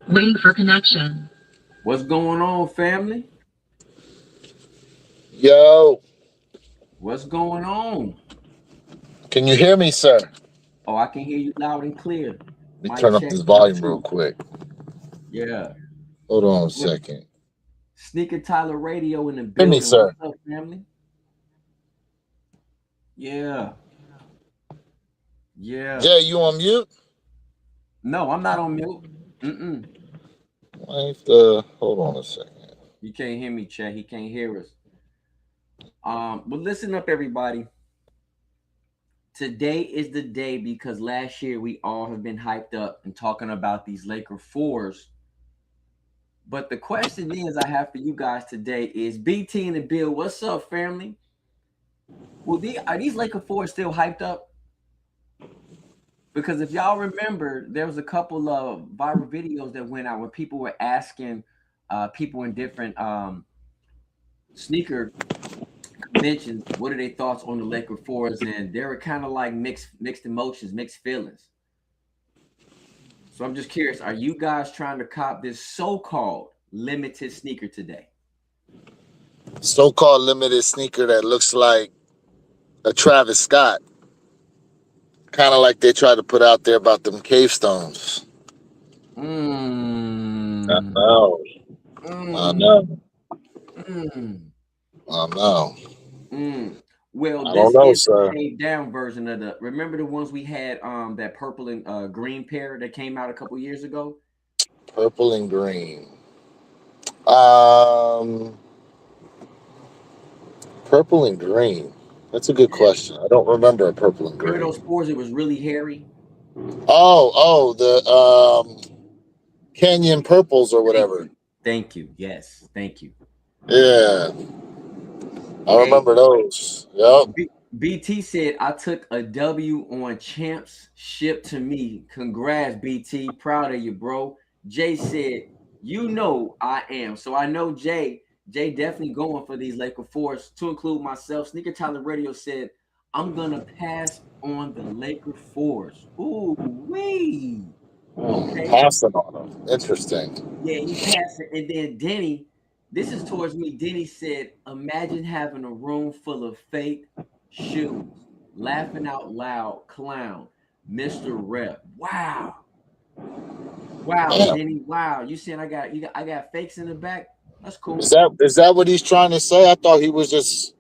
Waiting for connection. What's going on, family? Yo, What's going on? can you hear me, sir? Oh, I can hear you loud and clear. Let me Mic turn up check this one, volume real two. quick. Yeah. Hold on a What second. Sneaker Tyler Radio in the Hear me, building. What's sir? up, family? Yeah. Yeah. Jay, you on mute? No, I'm not on mute. Mm-mm. Hold on a second. You can't hear me, Chet. He can't hear us. But listen up, everybody. Today is the day because last year we all have been hyped up and talking about these Laker fours. But the question is I have for you guys today is BT and the Bill, what's up, family? Are these Laker fours still hyped up? Because if y'all remember, there was a couple of viral videos that went out where people were asking people in different sneaker conventions what are their thoughts on the Laker fours, and they were kind of like mixed emotions, mixed feelings. So I'm just curious, are you guys trying to cop this so-called limited sneaker today? So-called limited sneaker that looks like a Travis Scott, kind of like they tried to put out there about them cave stones. I Mm, know. I mm, know. mm. I know. Mm. Well, I don't this know, is the sir. paid down version of the. Remember the ones we had, that purple and green pair that came out a couple years ago. Purple and green. Um, Purple and green. That's a good Yeah. question. I don't remember a purple and Remember green. those fours? It was really hairy. The Canyon purples or Thank whatever. you, thank you. Yes, thank you. Yeah, I Hey, remember those. Yep. BT said I took a W on champs shipped to me. Congrats, BT. Proud of you, bro. Jay said, you know I am. So I know Jay. Jay definitely going for these Laker fours to include myself. Sneaker Tyler Radio said, I'm gonna pass on the Laker fours. Ooh, wee. Okay. Passing on them. Interesting. Yeah, he passed it. And then Denny, this is towards me. Denny said, imagine having a room full of fake shoes, laughing out loud, clown, Mr. Rep. Wow. Wow, Damn. Denny. Wow. You saying I got fakes in the back? That's Is cool. that what he's trying to say? I thought he was just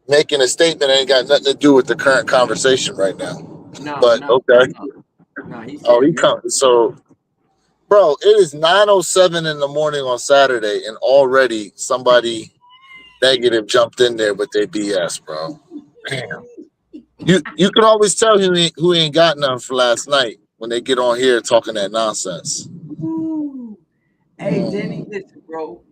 making a statement that ain't got nothing to do with the current conversation right now. No, But no, okay. no. No, he Oh, said he Mr. comes. So, bro, it is 9:07 in the morning on Saturday, and already somebody negative jumped in there with their BS, bro. Damn. You can always tell who ain't got none for last night when they get on here talking that nonsense. Ooh. Hey, Denny, listen, bro.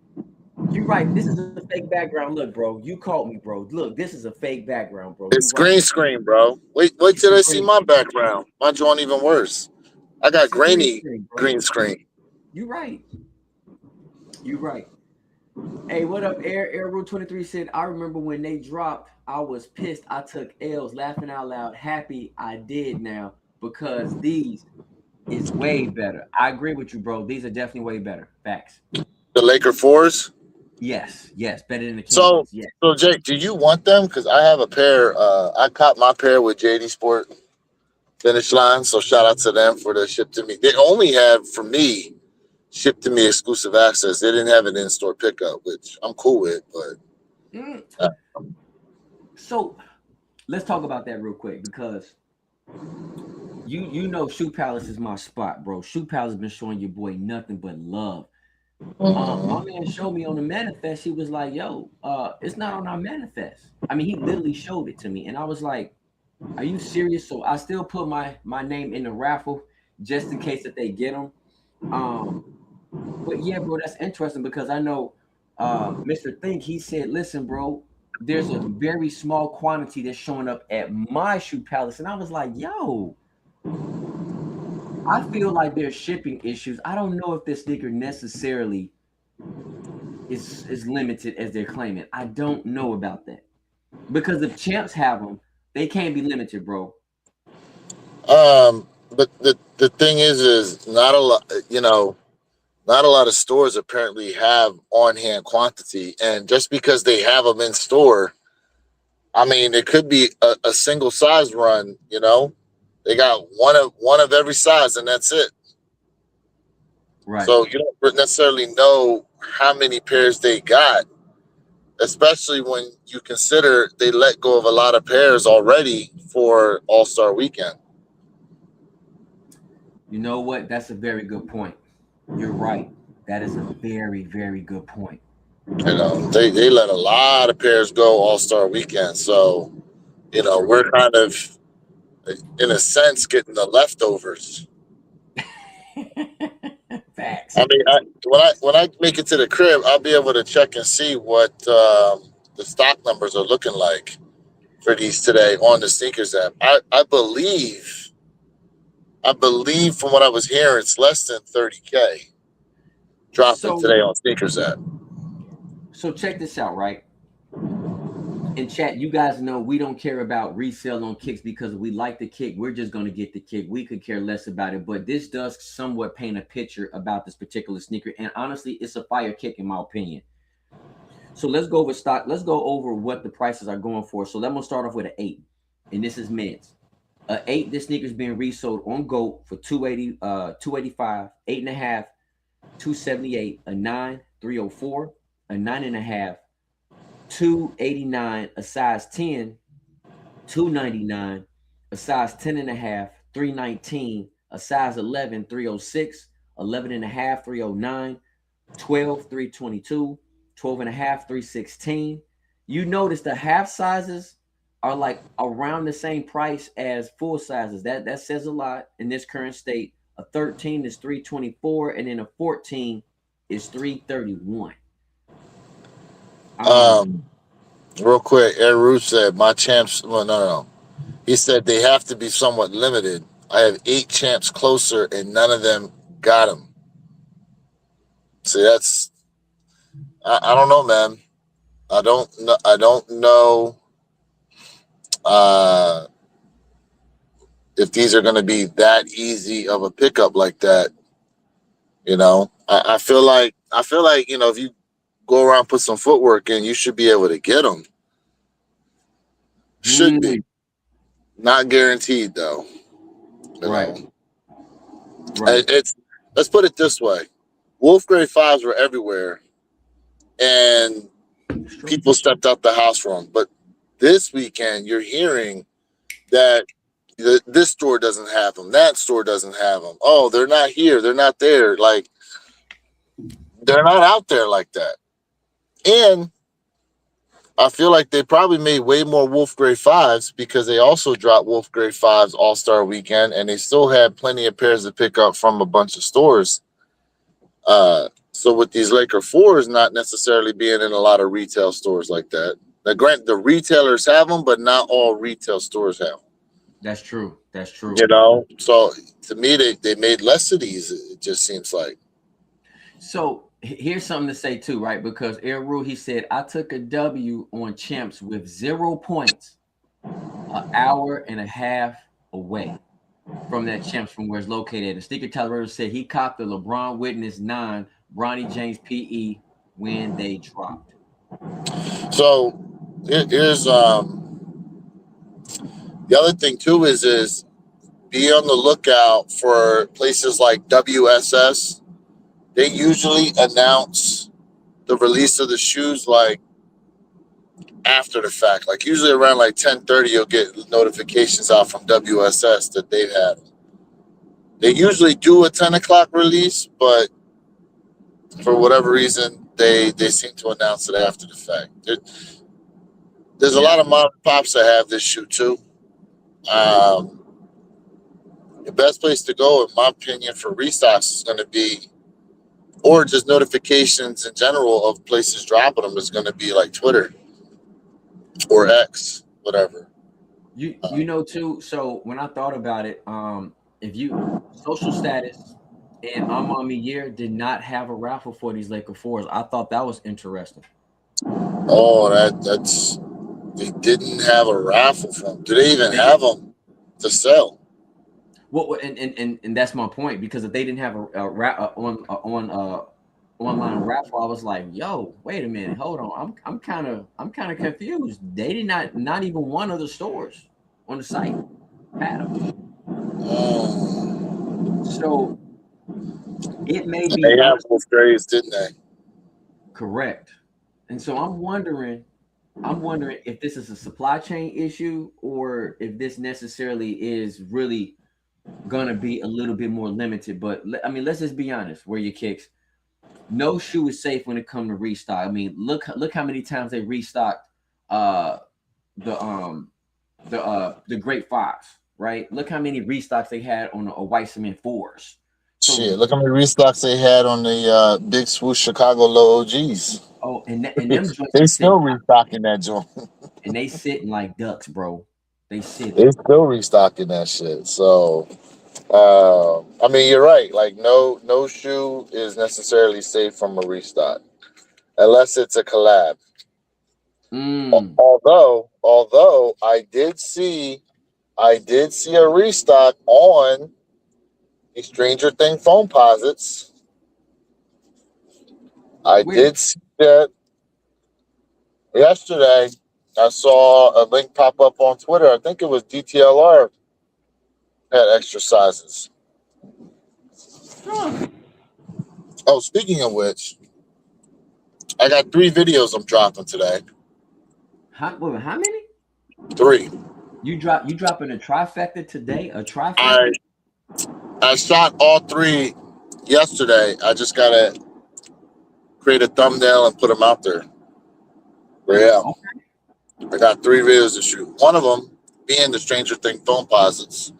You're right. This is a fake background. Look, bro. You called me, bro. Look, this is a fake background, bro. You It's right. green screen, bro. Wait It's till a they see green my screen. background. My joint even worse. I got It's a green grainy screen, bro. green screen. You right. You right. Hey, what up? Air Rule 23 said, I remember when they dropped, I was pissed. I took L's, laughing out loud, happy I did now because these is way better. I agree with you, bro. These are definitely way better. Facts. The Laker fours. Yes, yes, better than the So Canyons. Yes. so Jake, do you want them? Because I have a pair. I caught my pair with JD Sport Finish Line. So shout out to them for the ship to me. They only have for me ship to me exclusive access. They didn't have an in store pickup, which I'm cool with. But Mm. uh, So let's talk about that real quick because you know Shoe Palace is my spot, bro. Shoe Palace has been showing your boy nothing but love. My man showed me on the manifest. He was like, "Yo, it's not on our manifest." I mean, he literally showed it to me, and I was like, "Are you serious?" So I still put my name in the raffle just in case that they get them. Um, but yeah, bro, that's interesting because I know Mr. Think he said, "Listen, bro, there's a very small quantity that's showing up at my shoe palace," and I was like, "Yo." I feel like there's shipping issues. I don't know if this sneaker necessarily is limited as they're claiming. I don't know about that because if champs have them, they can't be limited, bro. but the thing is not a lot. Not a lot of stores apparently have on hand quantity, and just because they have them in store, I mean, it could be a single size run. They got one of every size, and that's it. Right. So you don't necessarily know how many pairs they got, especially when you consider they let go of a lot of pairs already for All Star Weekend. You know what? That's a very good point. You're right. That is a very, very good point. They let a lot of pairs go All Star Weekend, so we're kind of in a sense getting the leftovers. Facts. I mean, when I make it to the crib, I'll be able to check and see what the stock numbers are looking like for these today on the sneakers app. I believe from what I was hearing, it's less than 30K dropping So, today on sneakers app. so check this out, right? In chat, you guys know we don't care about resale on kicks because we like the kick. We're just going to get the kick. We could care less about it. But this does somewhat paint a picture about this particular sneaker. And honestly, it's a fire kick in my opinion. So let's go over stock. Let's go over what the prices are going for. So let me start off with an 8. And this is men's. A 8, this sneaker is being resold on GOAT for 280, 285, 8.5, 278, a 9, 304, a 9.5, 289, a size 10, 299, a size 10.5, 319, a size 11, 306, 11.5, 309, 12, 322, 12.5, 316. You notice the half sizes are like around the same price as full sizes. That says a lot in this current state. A 13 is 324, and then a 14 is 331. Real quick, Air Roof said my champs. Well, no. He said they have to be somewhat limited. I have 8 champs closer, and none of them got them. See, that's I don't know, man. I don't know. I don't know if these are going to be that easy of a pickup like that. I feel like if you go around put some footwork in, you should be able to get them. Should be. Not guaranteed though. Right. Let's put it this way: Wolf Grade 5s were everywhere, and people stepped out the house for them. But this weekend, you're hearing that this store doesn't have them, that store doesn't have them. Oh, they're not here, they're not there. Like they're not out there like that. And I feel like they probably made way more Wolf Grade 5s because they also dropped Wolf Grade 5s All-Star Weekend, and they still had plenty of pairs to pick up from a bunch of stores. So with these Laker 4s not necessarily being in a lot of retail stores like that. Now, granted, the retailers have them, but not all retail stores have them. That's true. So to me, they made less of these, it just seems like. So here's something to say too, right? Because Eru, he said, I took a W on champs with 0 points, an hour and a half away from that champs from where it's located. And Sneaker Tyler said he copped the LeBron Witness 9 Bronny James PE when they dropped. So here's the other thing too is be on the lookout for places like WSS. They usually announce the release of the shoes like after the fact. Like usually around like 10:30, you'll get notifications out from WSS that they've had them. They usually do a 10 o'clock release, but for whatever reason, they seem to announce it after the fact. There's a lot of mom and pops that have this shoe too. The best place to go, in my opinion, for restocks is going to be, or just notifications in general of places dropping them, is going to be like Twitter or X, whatever. You know too. So when I thought about it, if you social status and Amami Year did not have a raffle for these Laker 4s, I thought that was interesting. Oh, that's they didn't have a raffle for them. Do they even have them to sell? Well, and that's my point, because if they didn't have online raffle, I was like, yo, wait a minute, hold on, I'm kind of confused. They did not even one of the stores on the site had them. So it may be They have honestly both grades, didn't they? correct. And so I'm wondering if this is a supply chain issue, or if this necessarily is really gonna be a little bit more limited. But I mean, let's just be honest. Where your kicks, no shoe is safe when it comes to restock. I mean, look how many times they restocked uh the Great Fives, right? Look how many restocks they had on a white cement fours. So Shit, look how many restocks they had on the Big Swoosh Chicago Low OGs. and them joints They are still sitting, restocking that joint. and they sitting like ducks, bro. They sitting. They still restocking that shit. So, I mean, you're right. Like, no shoe is necessarily safe from a restock unless it's a collab. Mm. Although I did see a restock on the Stranger Thing foam posits. I Where? did see that yesterday. I saw a link pop up on Twitter. I think it was DTLR had extra sizes. Huh. Oh, speaking of which, I got 3 videos I'm dropping today. How many? 3. You dropping a trifecta today? A I trifecta? I shot all 3 yesterday. I just gotta create a thumbnail and put them out there. But yeah, Okay. I got 3 videos to shoot. One of them being the Stranger Thing foam posits.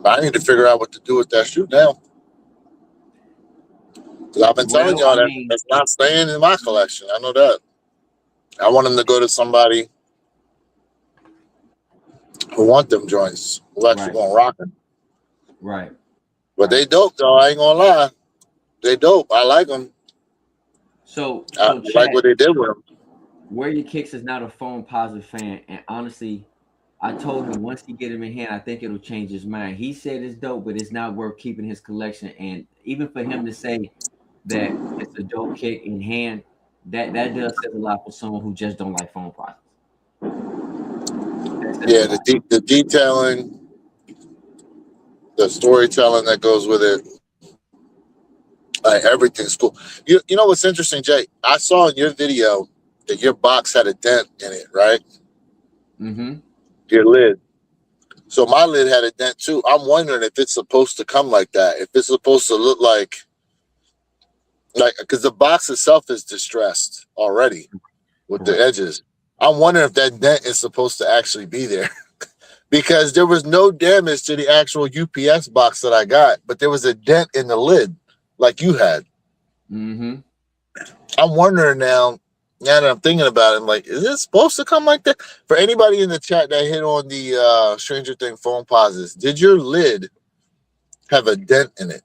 But I need to figure out what to do with that shoot now. Because I've been telling Well, y'all I that mean, that's not staying in my collection. I know that. I want them to go to somebody who want them joints, who actually right, want rocking. right, But right. they dope though. I ain't gonna lie. They dope. I like them. So, I so like Chad, what they did with them. where your kicks is not a phone positive fan, and honestly, I told him once he get him in hand, I think it'll change his mind. He said it's dope, but it's not worth keeping his collection. And even for him to say that it's a dope kick in hand, that does say a lot for someone who just don't like phone positives. That says a Yeah, the lot. the detailing, the storytelling that goes with it, like everything's cool. You know what's interesting, Jay? I saw in your video that your box had a dent in it, right? Mm-hmm. Your lid. So my lid had a dent too. I'm wondering if it's supposed to come like that. If it's supposed to look like because the box itself is distressed already with the Correct. edges. I'm wondering if that dent is supposed to actually be there. Because there was no damage to the actual UPS box that I got, but there was a dent in the lid like you had. Mm-hmm. I'm wondering now that I'm thinking about it, I'm like, is it supposed to come like that? For anybody in the chat that hit on the Stranger Thing phone pauses, did your lid have a dent in it?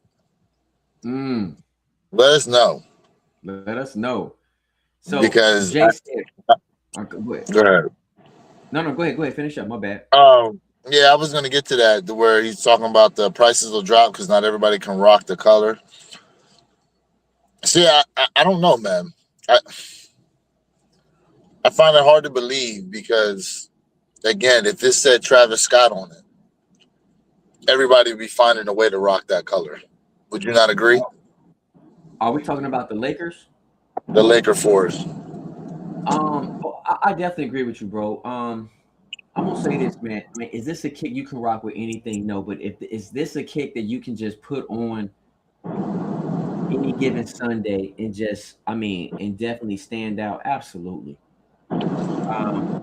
Mm. Let us know. Let us know. So Because Jay said, go ahead. go ahead. No, go ahead. Go ahead. Finish up. My bad. Yeah, I was gonna get to that where he's talking about the prices will drop because not everybody can rock the color. See, I don't know, man. I I find it hard to believe because again, if this said Travis Scott on it, everybody would be finding a way to rock that color. Would you not agree? Are we talking about the Lakers? The Laker fours. I definitely agree with you, bro. I'm gonna say this, man. I mean, is this a kick you can rock with anything? No, but if is this a kick that you can just put on any given Sunday and just, I mean, and definitely stand out? Absolutely. Um,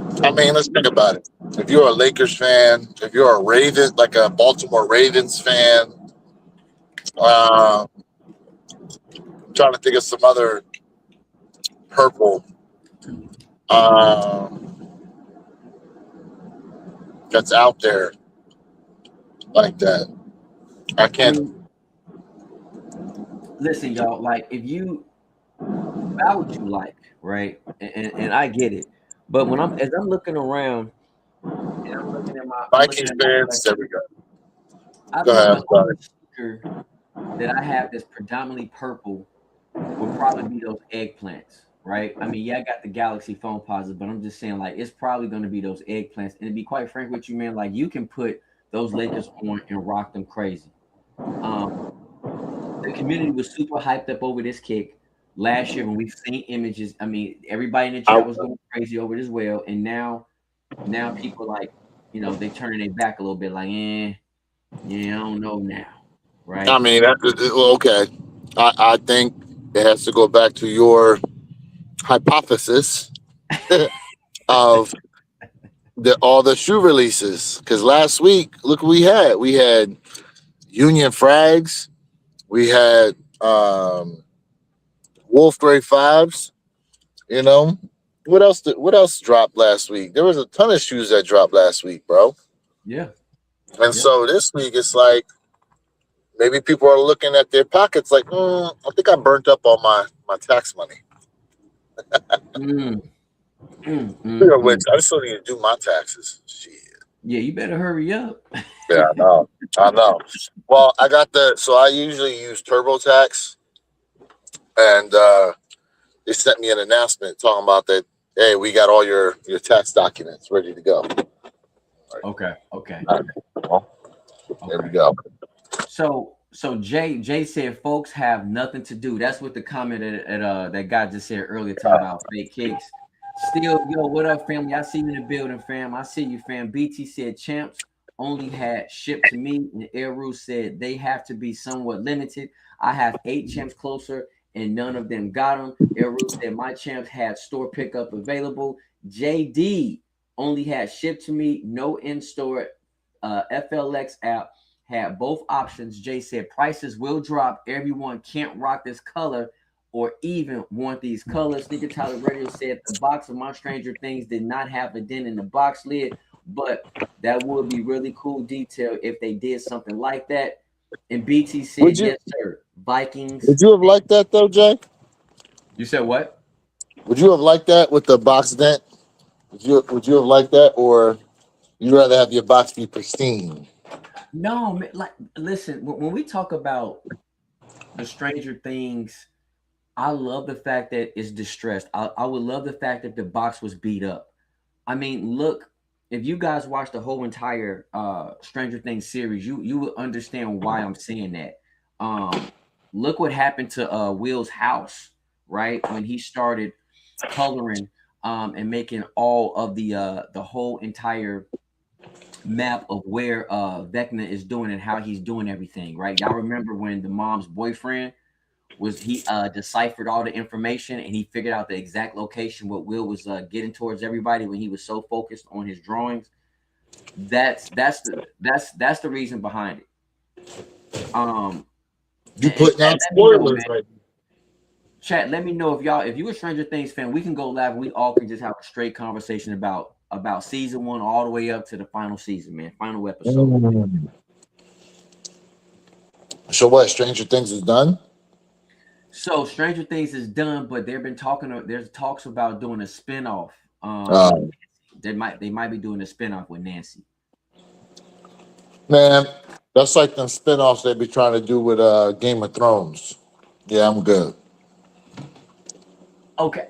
I so mean, let's think about it. If you're a Lakers fan, if you're a Raven, like a Baltimore Ravens fan, I'm trying to think of some other purple that's out there like that. I I can't. mean, listen, y'all. Like, if you buy what you like, right? And I get it, but when I'm as I'm looking around I'm looking at Vikings fans, there we go. I Go think ahead, the I'm sorry. only sneaker that I have that's predominantly purple would probably be those eggplants, right? I mean, yeah, I got the Galaxy phone posits, but I'm just saying, like, it's probably going to be those eggplants. And to be quite frank with you, man, like, you can put those Lakers on and rock them crazy. The community was super hyped up over this kick last year when we've seen images. I mean, everybody in the chat was going crazy over it as well. And now people like, you know, they turning their back a little bit, like, yeah, I don't know now, right? I mean, okay. I think it has to go back to your hypothesis of all the shoe releases. Because last week, look what we had. We had Union Frags. We had Wolf Grey Fives. You know, what else dropped last week? There was a ton of shoes that dropped last week, bro. Yeah. And so this week, it's like maybe people are looking at their pockets like, I think I burnt up all my tax money. Which I still need to do my taxes. Shit. Yeah, you better hurry up. Yeah, I know. Well, I usually use TurboTax, and they sent me an announcement talking about that. Hey, we got all your tax documents ready to go. Okay. Well, there we go. So Jay said folks have nothing to do. That's what the comment that guy just said earlier talking about fake kicks. Still, yo, what up, family? I see you in the building, fam. I see you, fam. BT said champs only had shipped to me, and Eru said they have to be somewhat limited. I have 8 champs closer, and none of them got them. Eru said my champs had store pickup available. JD only had shipped to me, no in-store. FLX app had both options. Jay said prices will drop. Everyone can't rock this color or even want these colors. Sneaker Tyler Radio said the box of my Stranger Things did not have a dent in the box lid, but that would be really cool detail if they did something like that. And BT said, yes, sir. Vikings. Would you have liked that though, Jay? You said what? Would you have liked that with the box dent? Would you have liked that, or you'd rather have your box be pristine? No, like listen, when we talk about the Stranger Things, I love the fact that it's distressed. I would love the fact that the box was beat up. I mean, look, if you guys watch the whole entire Stranger Things series, you would understand why I'm saying that. Look what happened to Will's house, right? When he started coloring and making all of the whole entire map of where Vecna is doing and how he's doing everything, right? Y'all remember when the mom's boyfriend he deciphered all the information and he figured out the exact location what Will was getting towards everybody when he was so focused on his drawings. That's the reason behind it. You putting out spoilers right now. Chat, let me know if you a Stranger Things fan, we can go live and we all can just have a straight conversation about season 1 all the way up to the final season, man. Final episode. So what? Stranger Things is done? So Stranger Things is done, but they've been there's talks about doing a spinoff. They might be doing a spinoff with Nancy. Man, that's like them spinoffs they be trying to do with Game of Thrones. Yeah, I'm good. Okay.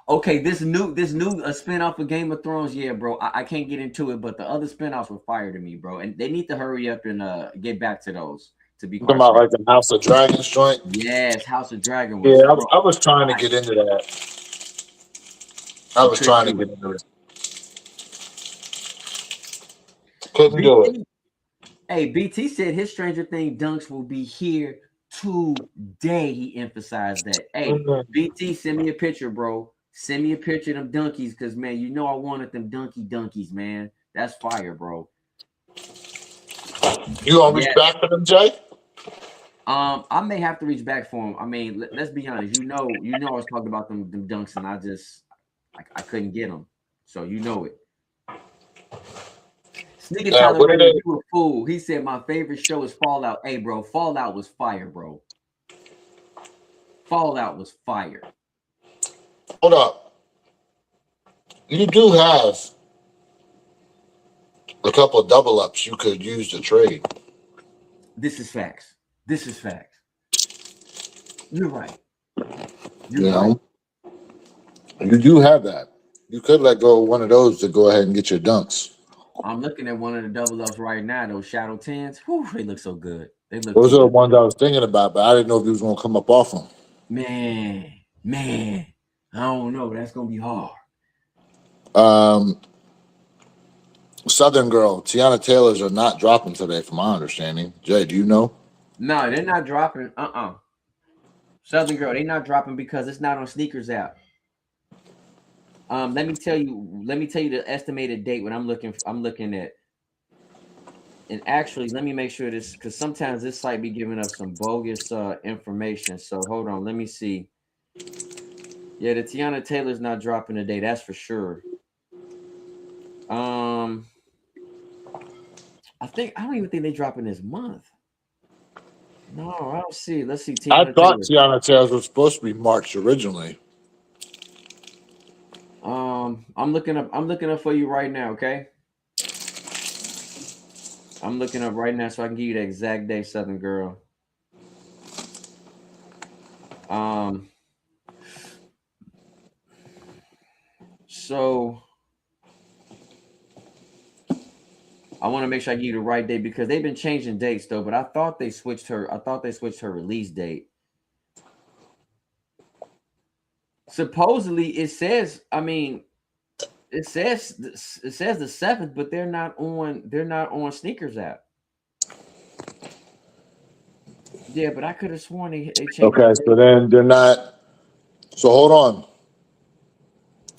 Okay, this new spinoff of Game of Thrones, yeah, bro. I can't get into it, but the other spinoffs were fire to me, bro. And they need to hurry up and get back to those. To be talking about like the House of Dragons joint. Yes, House of Dragon. Yeah, I was trying to get into that. I was trying to get into it. Couldn't do it. Hey, BT said his Stranger Things dunks will be here today. He emphasized that. Hey, BT, send me a picture, bro. Send me a picture of them donkeys, because man, you know I wanted them donkeys, man. That's fire, bro. You gonna reach back for them, Jay? I may have to reach back for him. I mean, let's be honest. You know, I was talking about them dunks, and I couldn't get them. So you know it. Sneaker Tyler, you a fool. He said my favorite show is Fallout. Hey, bro, Fallout was fire, bro. Fallout was fire. Hold up. You do have a couple of double ups you could use to trade. This is facts. This is facts. You're right. You're You right. know, you do have that. You could let go of one of those to go ahead and get your dunks. I'm looking at one of the double ups right now. Those Shadow 10s. Whew, they look so good. They look Those too are the good. ones I was thinking about, but I didn't know if he was going to come up off them. Man. I don't know. That's gonna be hard. Southern Girl, Tiana Taylor's are not dropping today, from my understanding. Jay, do you know? No, they're not dropping. Southern Girl, they're not dropping because it's not on Sneakers app. Let me tell you the estimated date when I'm looking at. And actually, let me make sure this, because sometimes this site be giving up some bogus information. So hold on, let me see. Yeah, the Tiana Taylor's not dropping today, that's for sure. I don't even think they dropping this month. No, I don't see. Let's see. I Tiana thought Taylor. Tiana Taylor's was supposed to be March originally. I'm looking up for you right now, okay? I'm looking up right now so I can give you the exact day, Southern Girl. So I want to make sure I give you the right date because they've been changing dates though, but I thought they switched her release date. Supposedly it says, it says the 7th, but they're not on Sneakers app. Yeah, but I could have sworn they changed. Okay, so then they're not. So hold on.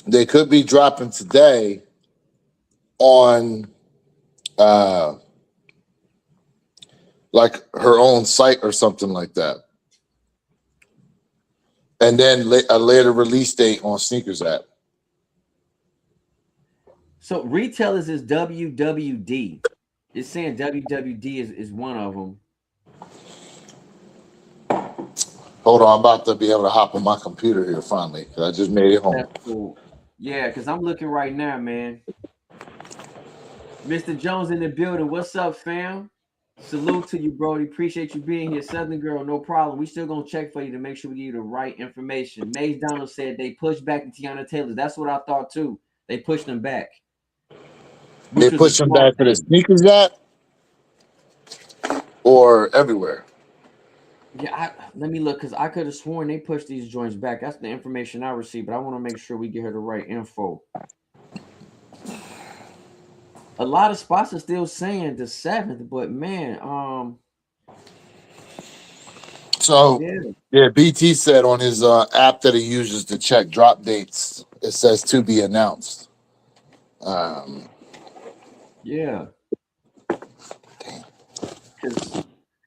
They could be dropping today on like her own site or something like that. And then a later release date on Sneakers app. So retailers is WWD. It's saying WWD is one of them. Hold on, I'm about to be able to hop on my computer here finally because I just made it home. That's cool. Yeah, because I'm looking right now, man. Mr. Jones in the building. What's up, fam? Salute to you, Brody. Appreciate you being here. Southern Girl, no problem. We still gonna check for you to make sure we give you the right information. Maze Donald said they pushed back the Tiana Taylor. That's what I thought too. They pushed them back. They pushed them back for the Sneakers app or everywhere. Yeah, let me look because I could have sworn they pushed these joints back. That's the information I received, but I want to make sure we get her the right info. A lot of spots are still saying the 7th, but man, So yeah, BT said on his app that he uses to check drop dates, it says to be announced. Yeah.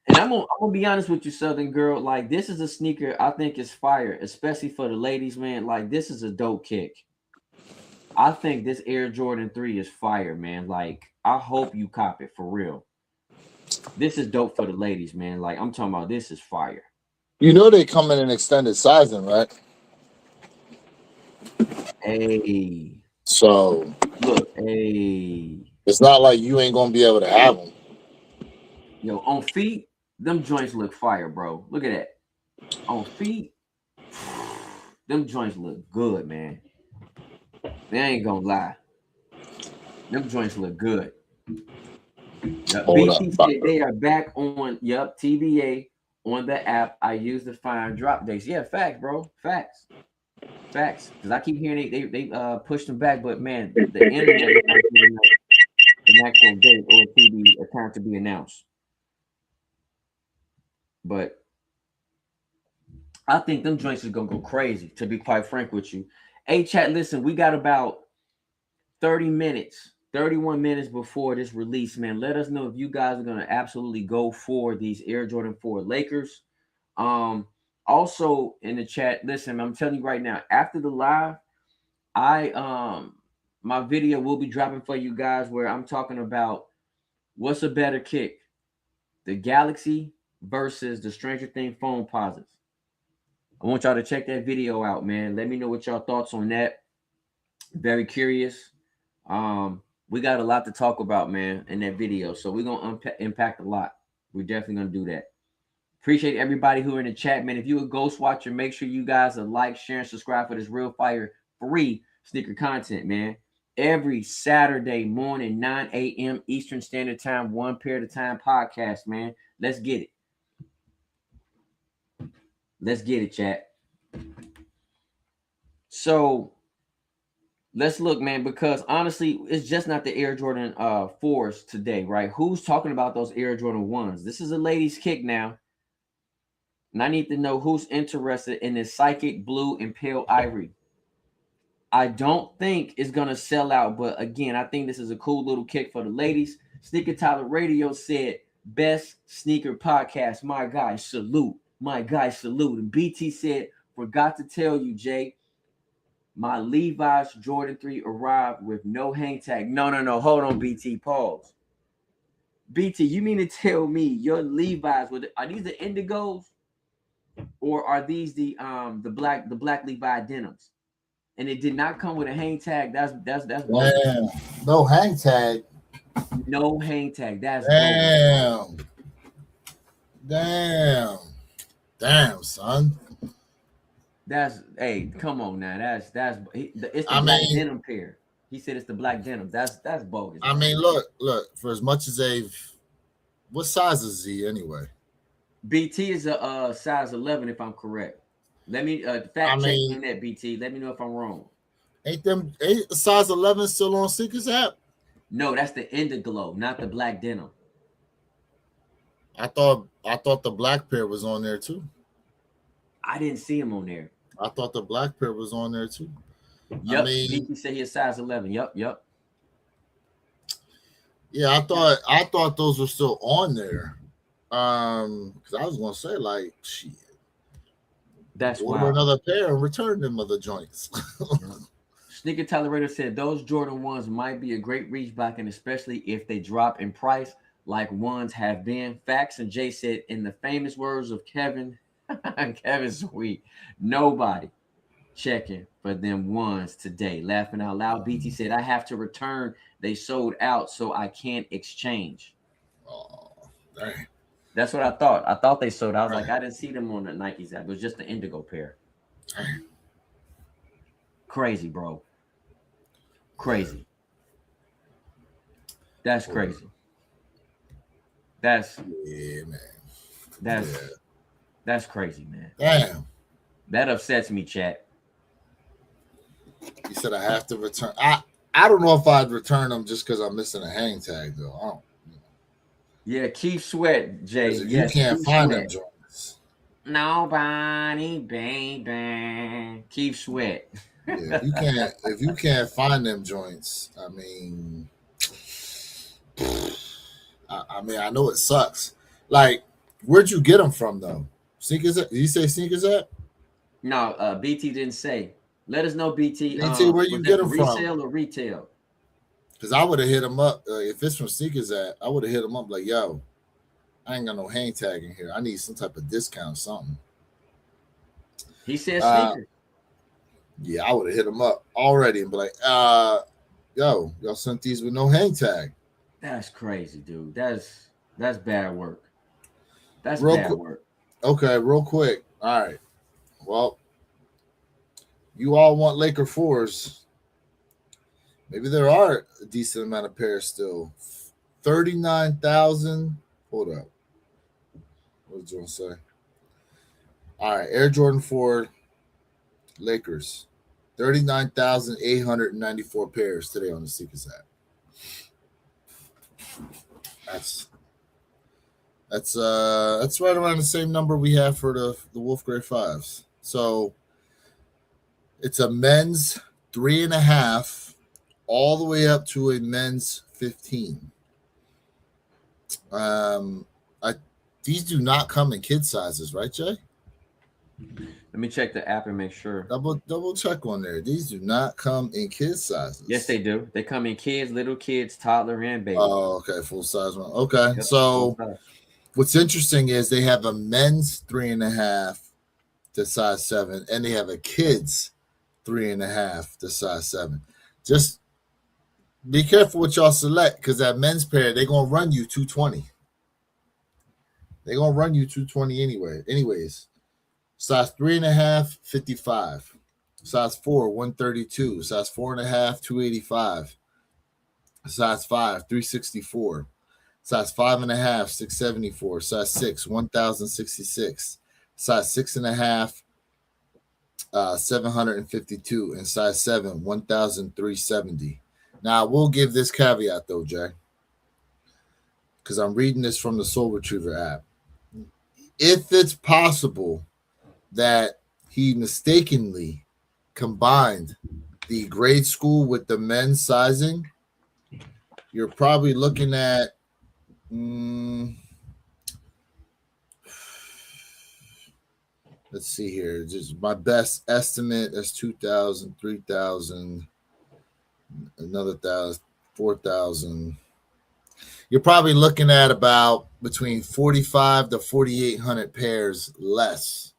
And I'm gonna be honest with you, Southern Girl. Like, this is a sneaker I think is fire, especially for the ladies, man. Like, this is a dope kick. I think this Air Jordan 3 is fire, man. Like, I hope you cop it for real. This is dope for the ladies, man. Like, I'm talking about this is fire. You know they come in an extended sizing, right? Hey. So Look, hey. It's not like you ain't gonna be able to have them. Yo, on feet, them joints look fire, bro. Look at that. On feet, them joints look good, man. They ain't gonna lie. Them joints look good. Yep. BT said they are back on, TBA on the app. I use to find drop dates. Yeah, facts, bro. Facts. Because I keep hearing they pushed them back, but man, the internet is not giving up an actual date or a time to be announced. But I think them joints is gonna go crazy, to be quite frank with you. Hey, chat, listen, we got about 30 minutes, 31 minutes before this release, man. Let us know if you guys are gonna absolutely go for these Air Jordan 4 Lakers. Also in the chat, listen, I'm telling you right now, after the live, my video will be dropping for you guys where I'm talking about what's a better kick, the Galaxy versus the Stranger Things foam posits. I want y'all to check that video out, man. Let me know what y'all thoughts on that. Very curious. We got a lot to talk about, man, in that video. So we're gonna impact a lot. We're definitely gonna do that. Appreciate everybody who are in the chat, man. If you're a ghost watcher, make sure you guys are like, share, and subscribe for this real fire free sneaker content, man. Every Saturday morning, 9 a.m. Eastern Standard Time, one pair at a time podcast, man. Let's get it. Let's get it, chat. So let's look, man, because honestly, it's just not the Air Jordan 4s today, right? Who's talking about those Air Jordan 1s? This is a ladies' kick now. And I need to know who's interested in this psychic blue and pale ivory. I don't think it's going to sell out, but again, I think this is a cool little kick for the ladies. Sneaker Tyler Radio said, best sneaker podcast. My guy, salute. My guy, salute. And BT said, forgot to tell you, Jay, my Levi's Jordan 3 arrived with no hang tag. No. Hold on, BT. Pause. BT, you mean to tell me your Levi's, are these the Indigos? Or are these the black Levi denims? And it did not come with a hang tag. That's Damn. No hang tag. No hang tag. That's damn. Damn, son. That's hey, come on now. It's the black denim pair. He said it's the black denim. That's bogus. I mean, look. For as much as what size is he anyway? BT is a size 11, if I'm correct. Let me fact check on that, BT. Let me know if I'm wrong. Ain't size 11 still on Sneakers app? No, that's the Indiglo, not the black denim. I thought the black pair was on there too. I didn't see him on there. I thought the black pair was on there too. Yep. BT said he's size 11. Yep. Yeah, I thought those were still on there. Because I was gonna say, like, shit. That's why another pair and return them other joints. Sneaker Tolerator said those Jordan 1s might be a great reach back, and especially if they drop in price like ones have been. Facts. And Jay said, in the famous words of Kevin Sweet, nobody checking for them ones today. Laughing out loud. BT said, I have to return. They sold out, so I can't exchange. Oh, dang. That's what I thought. I thought they sold. I was like, I didn't see them on the Nike's app. It was just the Indigo pair. Crazy, bro. Crazy. That's crazy. That's man. That's crazy, man. Damn. That upsets me, chat. You said I have to return. I don't know if I'd return them just because I'm missing a hang tag though. I don't. Yeah, Keith Sweat, Jay. Yes, you can't find them joints. Nobody, baby. Keith Sweat. Yeah, if you can't find them joints, I mean, I know it sucks. Like, where'd you get them from though? Sneakers? Did you say Sneakers app? No, BT didn't say. Let us know, BT. BT, where you get them from? Resale or retail? Because I would have hit him up. If it's from Sneakers app, I would have hit him up like, yo, I ain't got no hang tag in here. I need some type of discount, something. He said Sneakers. Yeah, I would have hit him up already and be like, yo, y'all sent these with no hang tag. That's crazy, dude. That's bad work. That's bad work. Okay, real quick. All right. Well, you all want Laker 4s. Maybe there are a decent amount of pairs still. 39,000. Hold up. What did you want to say? All right, Air Jordan 4 Lakers. 39,894 pairs today on the Sneakers app. That's right around the same number we have for the Wolf Grey 5s. So it's a men's 3.5 all the way up to a men's 15. These do not come in kid sizes, right, Jay? Let me check the app and make sure. Double check on there. These do not come in kid sizes. Yes, they do. They come in kids, little kids, toddler, and baby. Oh, okay, full size one. Okay, yep, so what's interesting is they have a men's 3.5 to size 7, and they have a kids 3.5 to size 7. Just Be careful what y'all select, because that men's pair, they're gonna run you 220. They're gonna run you 220 anyway. Anyways, size 3.5, 55. Size 4, 132. Size 4.5, 285. Size 5, 364. Size 5.5, 674. Size 6, 1066. Size 6.5, 752. And size 7, 1370. Now, I will give this caveat though, Jay, because I'm reading this from the Soul Retriever app. If it's possible that he mistakenly combined the grade school with the men's sizing, you're probably looking at let's see here. Just my best estimate is 2,000, 3,000, another 1,000, 4,000. You're probably looking at about between 45 to 4,800 pairs less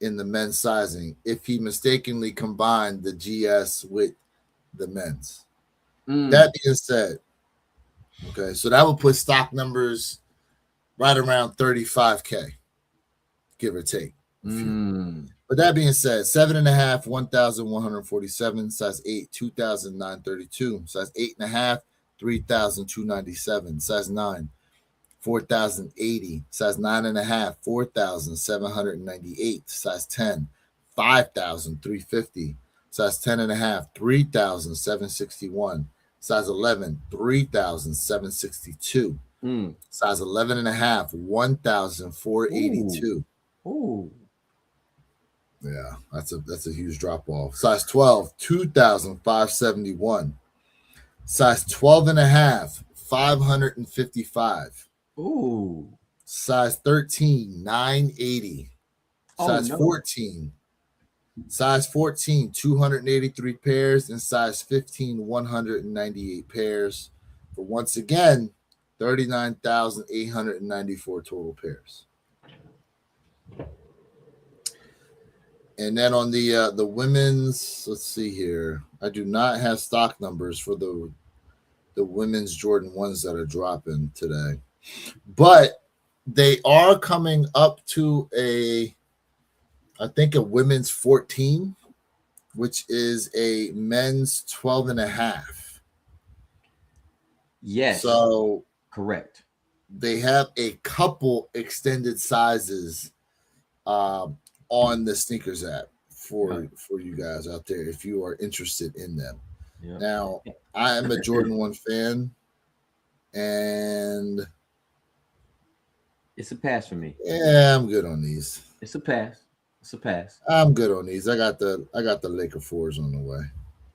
in the men's sizing if he mistakenly combined the GS with the men's. That being said, okay, so that would put stock numbers right around 35K, give or take. But that being said, 7.5, 1,147, size 8, 2,932, size 8.5, 3,297, size 9, 4,080, size 9.5, 4,798, size 10, 5,350, size 10.5, 3,761, size 11, 3,762, size 11.5, 1,482. Ooh. Yeah, that's a huge drop off. Size 12, 2,571. Size 12.5, 555. Ooh. Size 13, 980. Size 14. Size 14, 283 pairs, and size 15, 198 pairs. For once again, 39,894 total pairs. And then on the women's, let's see here. I do not have stock numbers for the women's Jordan 1s that are dropping today. But they are coming up to I think a women's 14, which is a men's 12.5. Yes. So correct. They have a couple extended sizes on the sneakers app for you guys out there if you are interested in them. Yeah. Now, I am a Jordan 1 fan, and it's a pass for me. Yeah, I'm good on these. It's a pass. It's a pass. I'm good on these. I got the Laker 4s on the way.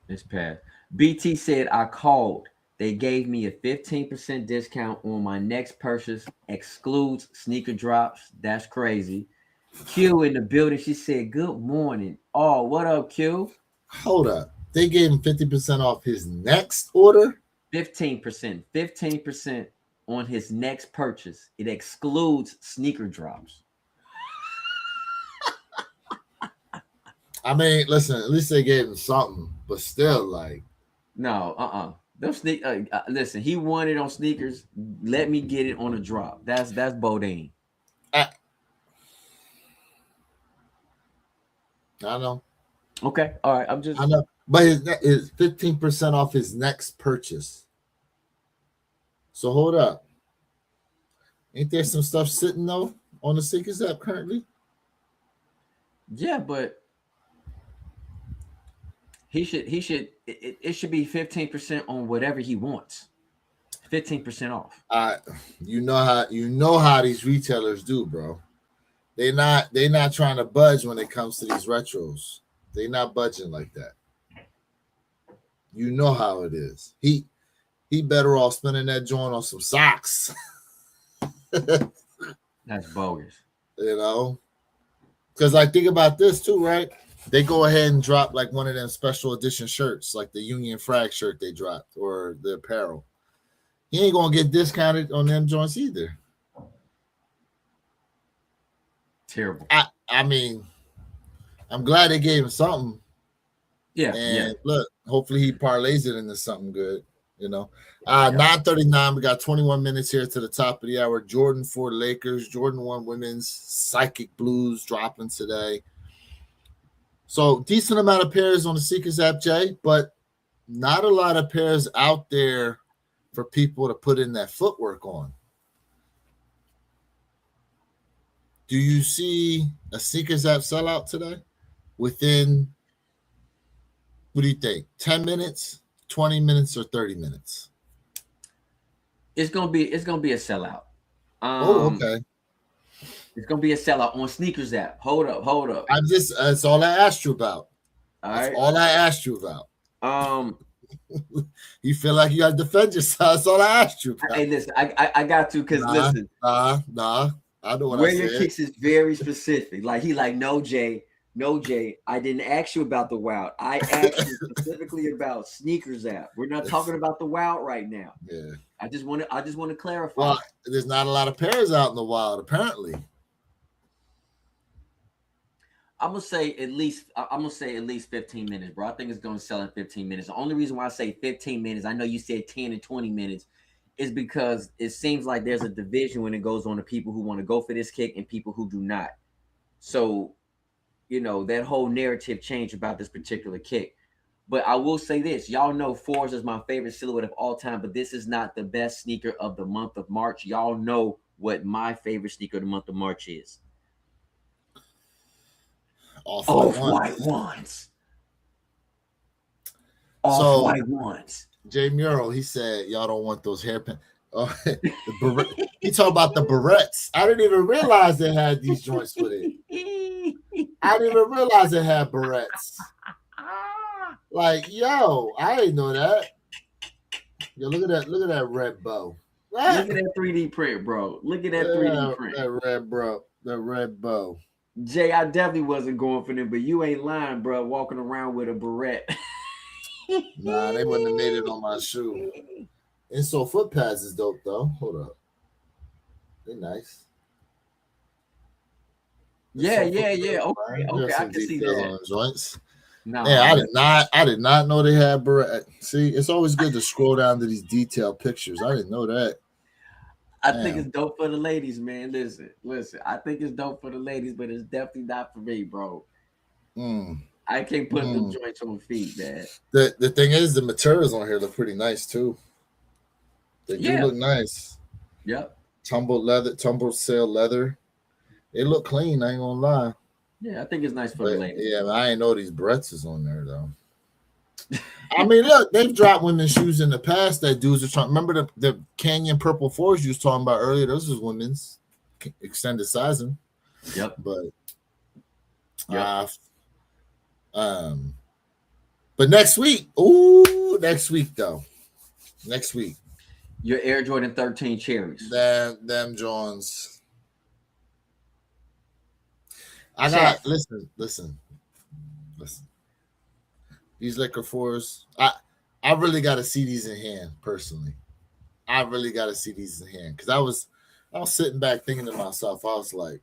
It's pass. BT said I called. They gave me a 15% discount on my next purchase. Excludes sneaker drops. That's crazy. Q in the building. She said, "Good morning." Oh, what up, Q? Hold up. They gave him 50% off his next order? 15%. 15% on his next purchase. It excludes sneaker drops. I mean, listen, at least they gave him something, but still, like. No, Those listen, he wanted on sneakers. Let me get it on a drop. That's Bodine. I know. Okay, all right. I know, but his 15% off his next purchase. So hold up. Ain't there some stuff sitting though on the sneakers app currently? Yeah, but it should be 15% on whatever he wants. 15% off. You know how these retailers do, bro. They're not trying to budge when it comes to these retros. They're not budging like that. You know how it is. He better off spending that joint on some socks. That's bogus. You know? Because I think about this too, right? They go ahead and drop like one of them special edition shirts, like the Union Frag shirt they dropped, or the apparel. He ain't gonna get discounted on them joints either. Terrible. I mean, I'm glad they gave him something. Yeah, And look, hopefully he parlays it into something good. 9:39. We got 21 minutes here to the top of the hour. Jordan 4 Lakers, Jordan 1 women's, Psychic Blues dropping today. So decent amount of pairs on the Seekers app, Jay, but not a lot of pairs out there for people to put in that footwork on. Do you see a Seekers app sellout today? Within, what do you think? 10 minutes, 20 minutes, or 30 minutes? It's gonna be a sellout. Okay. It's gonna be a sellout on Sneakers app. Hold up. That's all I asked you about. All I asked you about. Um, you feel like you gotta defend yourself. That's all I asked you about. Hey, listen, I got to, because listen. Nah. I know what Where I said. your kicks is very specific. Like no, Jay, I didn't ask you about the Wild. I asked you specifically about Sneakers app. We're not talking about the Wild right now. Yeah. I just want to clarify. Well, there's not a lot of pairs out in the Wild, apparently. I'm gonna say at least 15 minutes, bro. I think it's gonna sell in 15 minutes. The only reason why I say 15 minutes, I know you said 10 and 20 minutes, is because it seems like there's a division when it goes on to people who want to go for this kick and people who do not. So, that whole narrative changed about this particular kick. But I will say this, y'all know fours is my favorite silhouette of all time, but this is not the best sneaker of the month of March. Y'all know what my favorite sneaker of the month of March is. Off-white ones. Off-white ones. Jay Muro, he said, y'all don't want those hairpin. He talked about the barrettes. I didn't even realize they had these joints with it. I didn't even realize they had barrettes. Like, yo, I didn't know that. Yo, look at that red bow. Look at that 3D print, bro. Look at that 3D print. That red bow. Jay, I definitely wasn't going for them, but you ain't lying, bro. Walking around with a barrette. Nah, they wouldn't have made it on my shoe. And so foot pads is dope though. Hold up. They're nice. Yeah. Okay, I can see that. Joints. No, yeah, I did not know they had barrette. See, it's always good to scroll down to these detailed pictures. I didn't know that. I think it's dope for the ladies, man. Listen. I think it's dope for the ladies, but it's definitely not for me, bro. I can't put them joints on feet, man. The thing is, the materials on here look pretty nice too. They do look nice. Yep. Tumbled sail leather. They look clean. I ain't gonna lie. Yeah, I think it's nice for the ladies. Yeah, I ain't know these barrettes is on there though. I mean, look, they've dropped women's shoes in the past that dudes are trying. Remember the Canyon Purple 4s you was talking about earlier? Those was women's extended sizing. Yep. But but next week, though. Next week. Your Air Jordan 13 cherries. Them Jones. Listen. These Laker 4s, I really got to see these in hand personally. I really got to see these in hand because I was sitting back thinking to myself, I was like,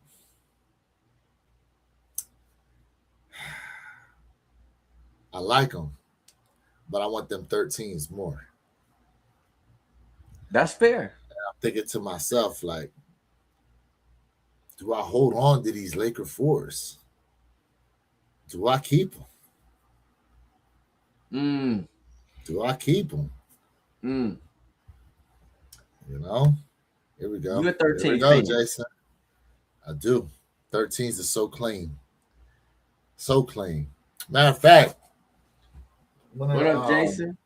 I like them, but I want them 13s more. That's fair. And I'm thinking to myself, like, do I hold on to these Laker 4s? Do I keep them? Do I keep them? You know? Here we go. You're 13. Here we go, Jason. I do. 13s are so clean. So clean. Matter of fact. What up, Jason?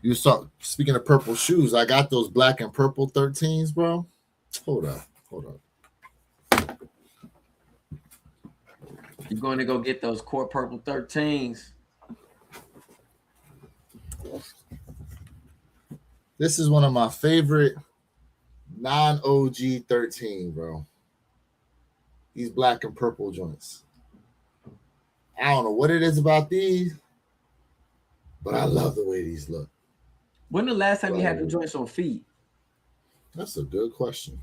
You saw, speaking of purple shoes, I got those black and purple 13s, bro. Hold up. You're going to go get those core purple 13s. This is one of my favorite non-OG 13, bro. These black and purple joints. I don't know what it is about these, but I love the way these look. When the last time you had the joints on feet? That's a good question.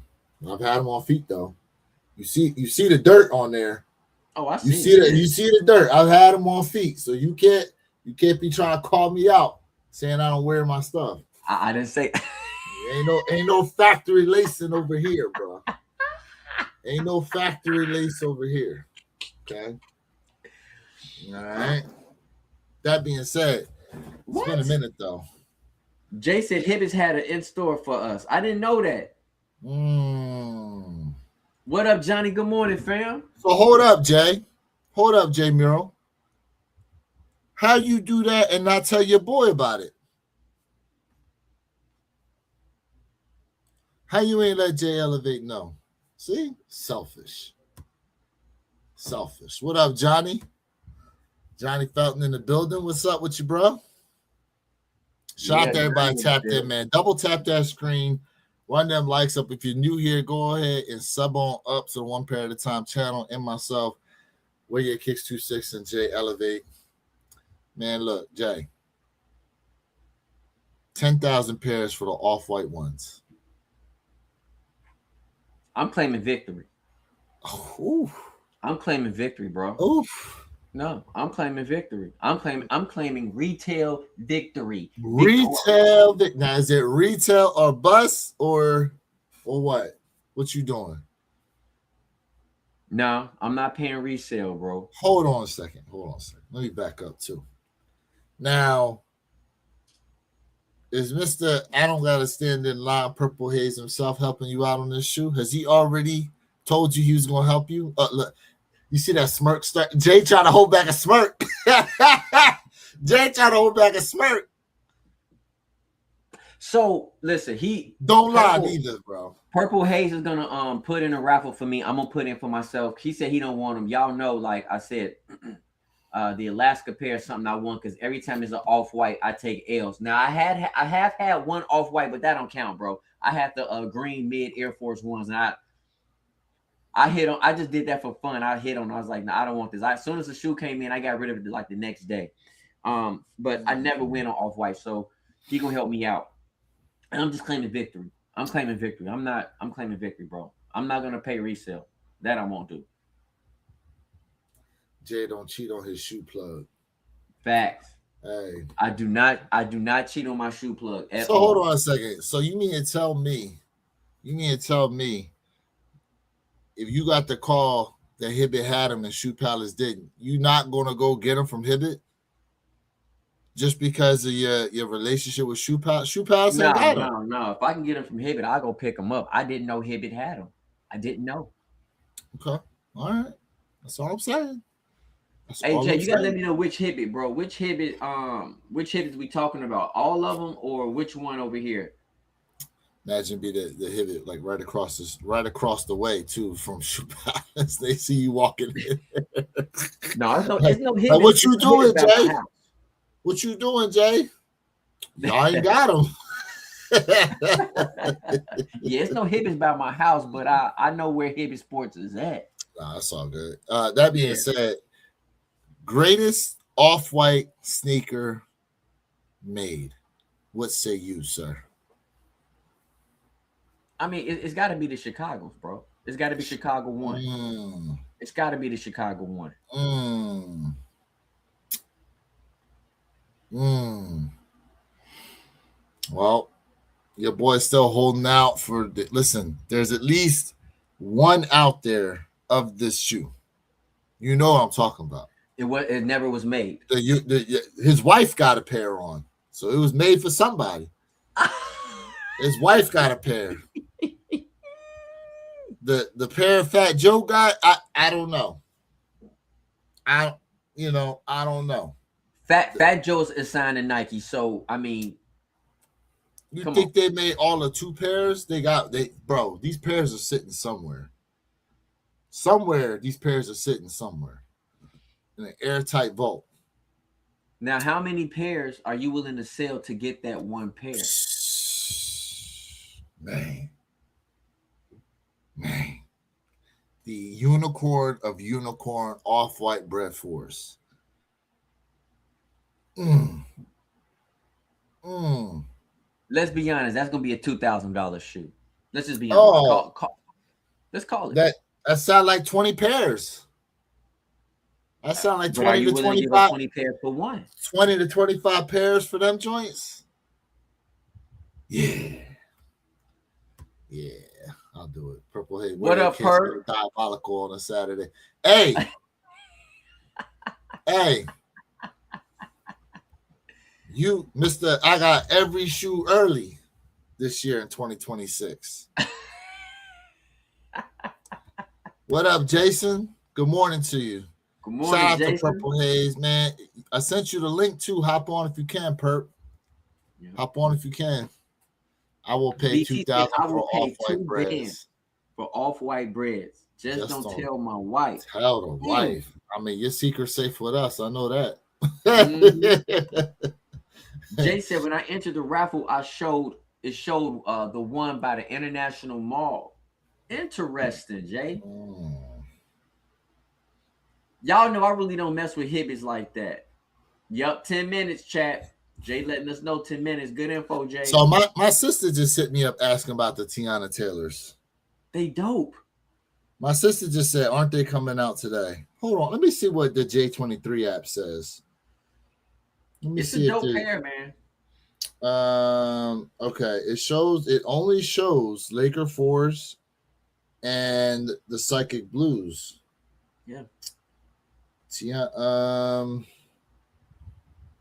I've had them on feet though. You see the dirt on there, Oh, I You see. see that? You see the dirt? I've had them on feet, so you can't be trying to call me out saying I don't wear my stuff. I didn't say. Ain't no factory lacing over here, bro. Ain't no factory lace over here. Okay. All right. That being said, it's been a minute though. Jay said Hibbett's had it in store for us. I didn't know that. What up, Johnny? Good morning, fam. So hold up, Jay. Hold up, Jay Muro. How you do that and not tell your boy about it? How you ain't let Jay Elevate know? See? Selfish. Selfish. What up, Johnny? Johnny Felton in the building. What's up with you, bro? Shout out to everybody. Tap that, man. Double tap that screen. Run them likes up. If you're new here, go ahead and sub on up to the One Pair at a Time channel and myself. Where your Kicks 26 and Jay Elevate. Man, look, Jay. 10,000 pairs for the off-white ones. I'm claiming victory. Oof. I'm claiming victory, bro. Oof. No, I'm claiming victory. I'm claiming retail victory. Retail. Now, is it retail or bus or what? What you doing? No, I'm not paying resale, bro. Hold on a second. Let me back up too. Now, is Mr. I don't gotta stand in line Purple Haze himself helping you out on this shoe? Has he already told you he was gonna help you? Look, you see that smirk start? Jay trying to hold back a smirk. Jay trying to hold back a smirk. So listen, he don't lie neither, bro. Purple Haze is gonna put in a raffle for me. I'm gonna put in for myself. He said he don't want them. Y'all know, like I said, the Alaska pair is something I want because every time there's an off-white, I take L's. Now I have had one off-white, but that don't count, bro. I had the green mid Air Force Ones, and I hit on. I just did that for fun. I hit on. I was like, nah, I don't want this. As soon as the shoe came in, I got rid of it like the next day. But I never went on off-white, so he gonna help me out. And I'm just claiming victory. I'm claiming victory. I'm claiming victory, bro. I'm not gonna pay resale. That I won't do. Jay don't cheat on his shoe plug. Facts. Hey. I do not cheat on my shoe plug at so all. Hold on a second. So you mean to tell me if you got the call that Hibbett had him and Shoe Palace didn't, you not gonna go get him from Hibbett? Just because of your relationship with Shoe Palace? Shoe Palace ain't got him. No. If I can get him from Hibbett, I'll go pick him up. I didn't know Hibbett had him. I didn't know. Okay. All right. That's all I'm saying. Hey Jay, you gotta let me know which Hibbett, bro. Which Hibbett we talking about? All of them or which one over here? Imagine be the Hibbett like right across the way too from Shoe Palace. They see you walking in. No, there's no Hibbett. Like, what you doing, Jay? What you doing, Jay? Y'all ain't got him. Yeah, it's no Hibbett by my house, but I know where Hibbett Sports is at. Nah, that's all good. That being said, greatest off-white sneaker made. What say you, sir? I mean, it's got to be the Chicago's, bro. It's got to be Chicago 1. It's got to be the Chicago 1. Well, your boy's still holding out for listen, there's at least one out there of this shoe. You know what I'm talking about. It never was made. His wife got a pair on, so it was made for somebody. His wife got a pair. The pair Fat Joe got, I don't know. I don't know. Fat Joe's is signed to Nike, so I mean, you think they made all the 2 pairs? Bro, these pairs are sitting somewhere. These pairs are sitting somewhere in an airtight vault. Now, how many pairs are you willing to sell to get that one pair? Man. The unicorn of unicorn off-white bread force. Let's be honest. That's gonna be a $2,000 shoe. Let's just be honest. Let's call it. That sounds like 20 pairs. That sound like But are 20 you to willing to give 25, up 20 pairs for one? 20 to 25 pairs for them joints. Yeah. Yeah, I'll do it. Purple Haze. What up, Perk? Diabolical on a Saturday. Hey. Hey. You, Mr. I got every shoe early this year in 2026. What up, Jason? Good morning to you. Good morning, Shout out Jason. to Purple Haze, man. I sent you the link too. Hop on if you can, Perp. Yeah. Hop on if you can. I will pay BT $2,000 I will for pay off-white breads. For off-white breads. Just don't tell my wife. Tell the wife. I mean, your secret's safe with us. I know that. Jay said when I entered the raffle, it showed the one by the International Mall. Interesting, Jay. Y'all know I really don't mess with hibbies like that. Yup, 10 minutes, chat. Jay letting us know 10 minutes. Good info, Jay. So my sister just hit me up asking about the Teyana Taylors. They dope. My sister just said, aren't they coming out today? Hold on. Let me see what the J23 app says. It's a dope pair, man. Okay. It only shows Laker 4s and the Psychic Blues. Yeah.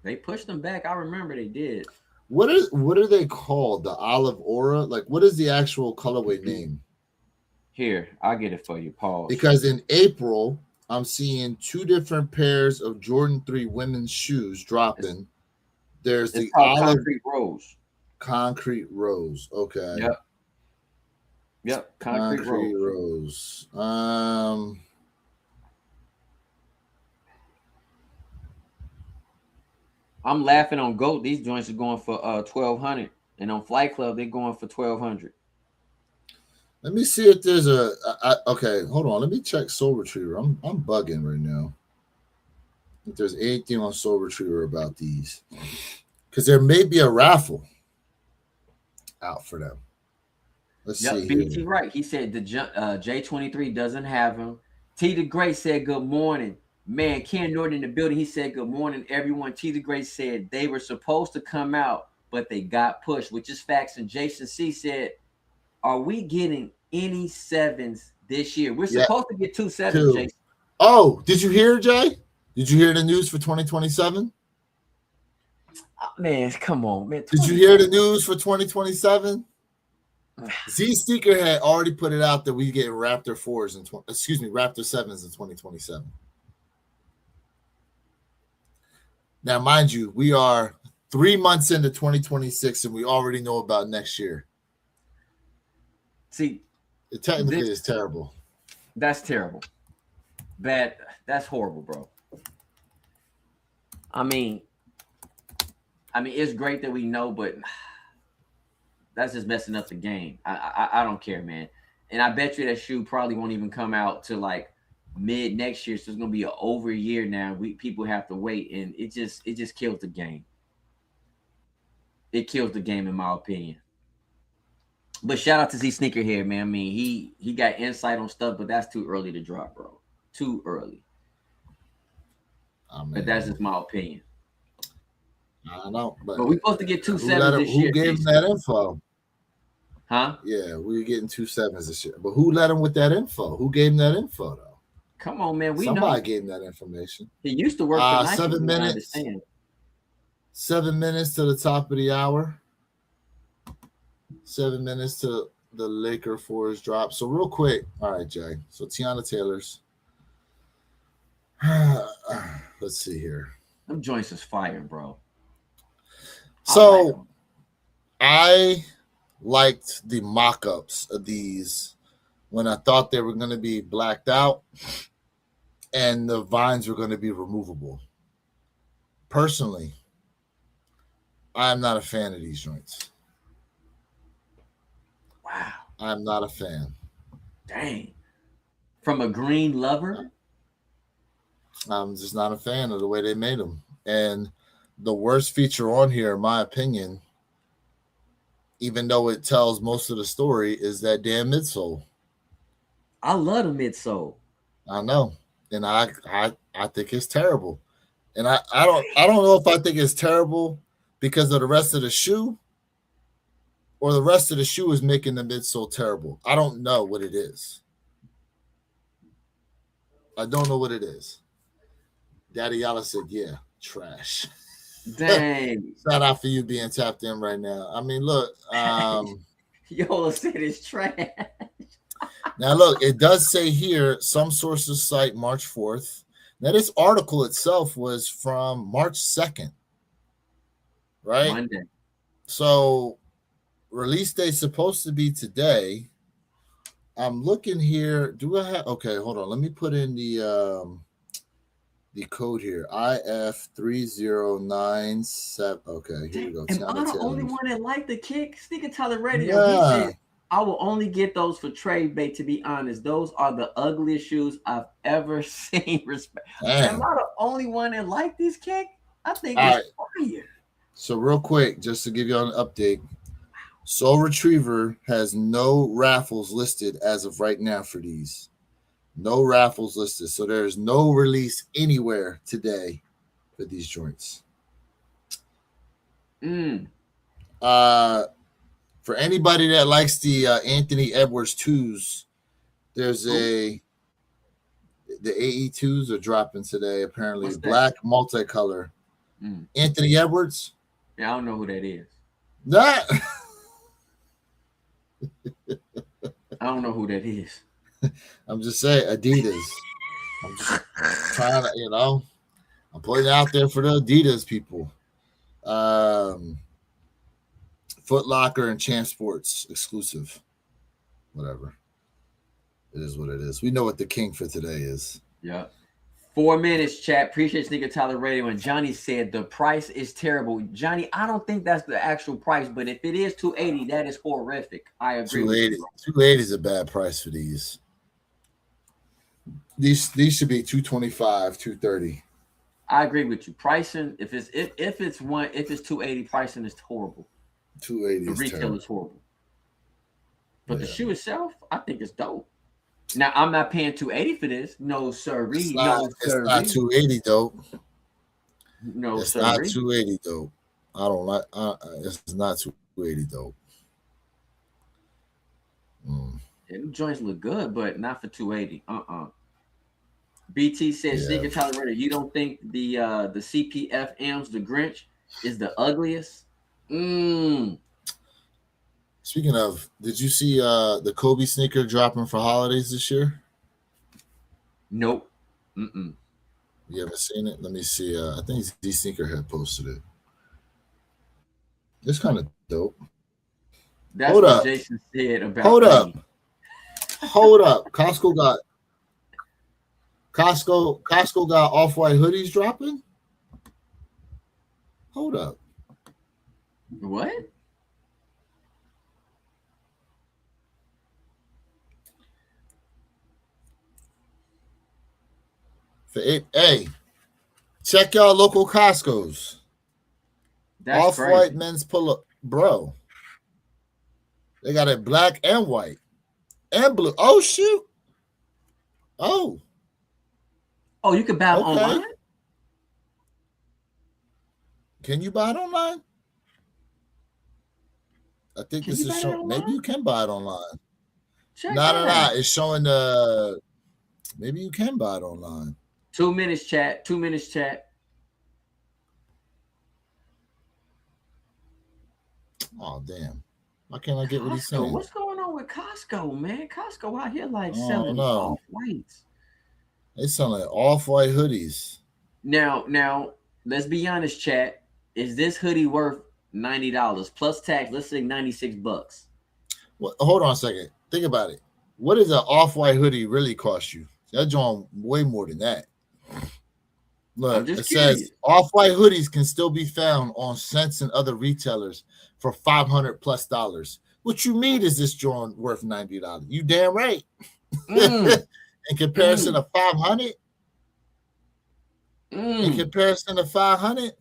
They pushed them back. I remember they did. What are they called? The Olive Aura? Like, what is the actual colorway name? Here, I'll get it for you. Pause. Because in April, I'm seeing 2 different pairs of Jordan 3 women's shoes dropping. There's the Olive Concrete Rose. Concrete Rose. Okay. Yep. Concrete Rose. I'm laughing on GOAT. These joints are going for $1,200, and on Flight Club they're going for $1,200. Let me see if there's okay. Hold on. Let me check Soul Retriever. I'm bugging right now. If there's anything on Soul Retriever about these, because there may be a raffle out for them. Let's see. BT right. He said the J23 doesn't have him. T the Great said good morning. Man, Ken Norton in the building. He said good morning, everyone. T the Great said they were supposed to come out, but they got pushed, which is facts. And Jason C said, are we getting any 7s this year? We're supposed to get 2 7s, Jason. Oh, did you hear, Jay? Did you hear the news for 2027? Oh, man, come on, man. Did you hear the news for 2027? Z Sneaker had already put it out that we get Raptor 4s and Raptor 7s in 2027. Now, mind you, we are 3 months into 2026 and we already know about next year. See, it technically is terrible. That's terrible. Bad. That's horrible, bro. I mean, it's great that we know, but that's just messing up the game. I don't care, man. And I bet you that shoe probably won't even come out till like mid next year. So it's gonna be an over year now. People have to wait, and it just kills the game. It kills the game, in my opinion. But shout out to Z Sneaker here, man. I mean, he got insight on stuff, but that's too early to drop, bro. Too early. But that's just my opinion. I don't know, but we're supposed to get 2 7s this year. Who gave him that info? Huh? Yeah, we're getting 2 7s this year. But who let him with that info? Who gave him that info, though? Come on, man. Somebody gave him that information. He used to work for Nike. 7 minutes. 7 minutes to the top of the hour. 7 minutes to the Laker 4s drop. So real quick, all right, Jay. So Teyana Taylor's. Let's see here. Them joints is fire, bro. So I liked the mock-ups of these when I thought they were going to be blacked out and the vines were going to be removable. Personally, I'm not a fan of these joints. Wow. I'm not a fan. Dang. From a green lover? I'm just not a fan of the way they made them. And the worst feature on here, in my opinion, even though it tells most of the story, is that damn midsole. I love the midsole. I know. and I think it's terrible. And I don't know if I think it's terrible because of the rest of the shoe, or the rest of the shoe is making the midsole terrible. I don't know what it is. I don't know what it is. Daddy Yala said, yeah, trash. Dang. Shout out for you being tapped in right now. I mean, look. Yola said it's trash. Now, look, it does say here, some sources cite March 4th. Now, this article itself was from March 2nd, right? Monday. So, release date's supposed to be today. I'm looking here. Do I have? Okay, hold on. Let me put in the code here. IF3097. Okay, here we go. Am I the only one that liked the kick? Sneaker Tyler Radio. Yeah. He said, I will only get those for trade bait, to be honest. Those are the ugliest shoes I've ever seen. Am I the only one that liked these kick? I think it's fire. So real quick, just to give you an update, Soul Retriever has no raffles listed as of right now for these. No raffles listed. So there's no release anywhere today for these joints. For anybody that likes the Anthony Edwards 2s, there's the AE 2s are dropping today, apparently. What's that? Black multicolor. Anthony Edwards. Yeah, I don't know who that is. That I don't know who that is. I'm just saying, Adidas. I'm just trying to, I'm putting it out there for the Adidas people. Foot Locker and Champ Sports exclusive. Whatever. It is what it is. We know what the king for today is. Yeah. 4 minutes, chat. Appreciate Sneaker Tyler Radio. And Johnny said the price is terrible. Johnny, I don't think that's the actual price, but if it is $280, that is horrific. I agree. $280 is a bad price for these. These should be $225, $230. I agree with you. Pricing, if it's $280, pricing is horrible. $280. The retail is horrible. But the shoe itself, I think it's dope. Now I'm not paying $280 for this. No, sirree. It's not $280 though. No, it's sirree. Not $280 though. I don't like. It's not $280 though. Yeah, them joints look good, but not for $280. BT says, Sneaker Tyler Radio, you don't think the CPF M's, the Grinch, is the ugliest? Speaking of, did you see the Kobe sneaker dropping for holidays this year? Nope. You haven't seen it? Let me see. I think Z Sneakerhead posted it. It's kind of dope. That's what Jason said about. Hold up. Costco got off-white hoodies dropping. Hold up. What? Hey, check y'all local Costco's. Off-white men's pull-up, bro. They got it black and white and blue. Oh shoot! Oh, you can buy it online. Can you buy it online? I think this is showing. Maybe you can buy it online. No. It's showing maybe you can buy it online. 2 minutes, chat. 2 minutes, chat. Oh, damn. Why can't I get what he's saying? What's going on with Costco, man? Costco out here selling off-whites. They selling off-white hoodies. Now, let's be honest, chat. Is this hoodie worth $90 plus tax? Let's say $96. Well, hold on a second. Think about it. What does an off-white hoodie really cost you? That joint way more than that. Look, it says off-white hoodies can still be found on Sense and other retailers for $500+. What you mean is this joint worth $90? You damn right. In comparison to $500. In comparison to $500.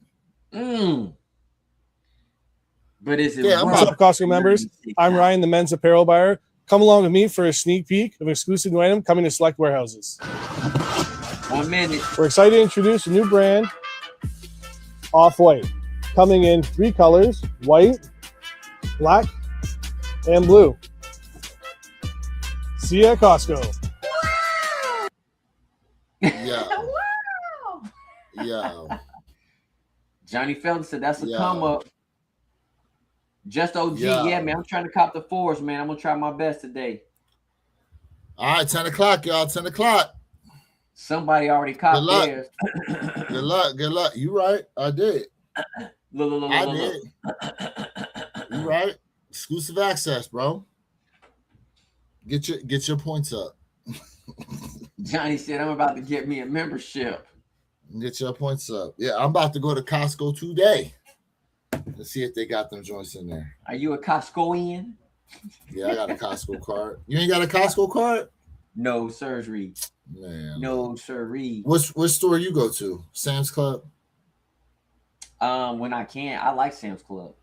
But is it? What's up, Costco members? I'm Ryan, the men's apparel buyer. Come along with me for a sneak peek of exclusive new item coming to select warehouses. 1 minute. We're excited to introduce a new brand, Off-White, coming in 3 colors: white, black, and blue. See you at Costco. Yeah. Wow. Yeah. Johnny Felton said that's a Yeah. come up. Just OG, Yeah. yeah, man. I'm trying to cop the 4s, man. I'm gonna try my best today. All right, 10 o'clock, y'all. 10 o'clock. Somebody already copped luck. theirs. Good luck. Good luck. You right. I did. Look. I did. You right. Exclusive access, bro. Get your points up. Johnny said, I'm about to get me a membership. Get your points up. Yeah, I'm about to go to Costco today to see if they got them joints in there. Are you a Costcoian? Yeah, I got a Costco card. You ain't got a Costco card? No surgery. Man. No siree. What store you go to? Sam's Club? When I can, I like Sam's Club.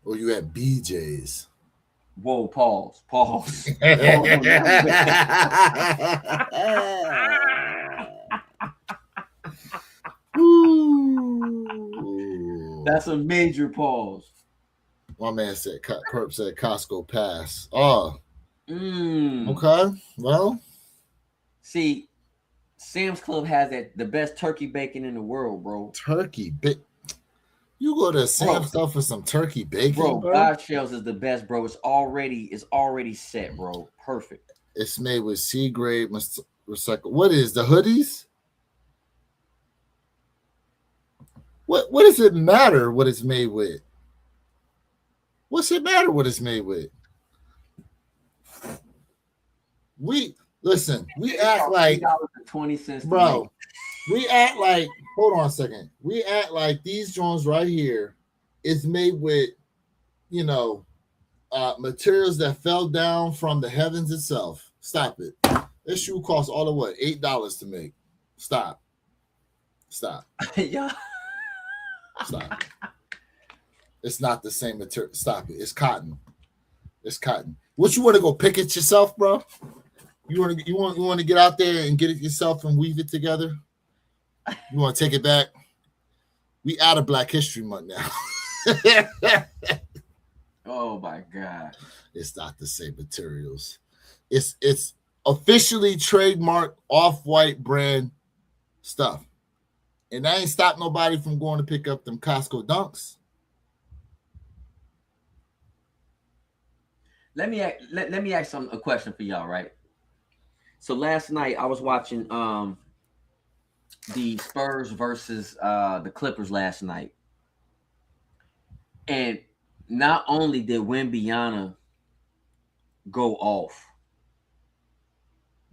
Or you at BJ's? Whoa, pause. Ooh. That's a major pause. My man said, Perp said Costco pass. Oh, Mm. okay. Well, See, Sam's Club has the best turkey bacon in the world, bro. turkey bacon. You go to Sam's Club for some turkey bacon, Bro, bro? God Shells is the best, bro. It's already set, bro. Perfect. It's made with C grade recycle. What is the hoodies? What does it matter what it's made with? What's it matter what it's made with? We act like $3.20. bro. We act like, hold on a second. We act like these joints right here is made with, materials that fell down from the heavens itself. Stop it. This shoe costs all of what? $8 to make. Stop. Yeah. Stop. It's not the same material. Stop it. It's cotton. What, you want to go pick it yourself, bro? You want to get out there and get it yourself and weave it together? You want to take it back? We out of Black History Month now. Oh my God. It's not the same materials. It's officially trademarked Off-White brand stuff. And that ain't stopped nobody from going to pick up them Costco dunks. Let me ask a question for y'all, right? So last night I was watching the Spurs versus the Clippers last night. And not only did Wembanyama go off,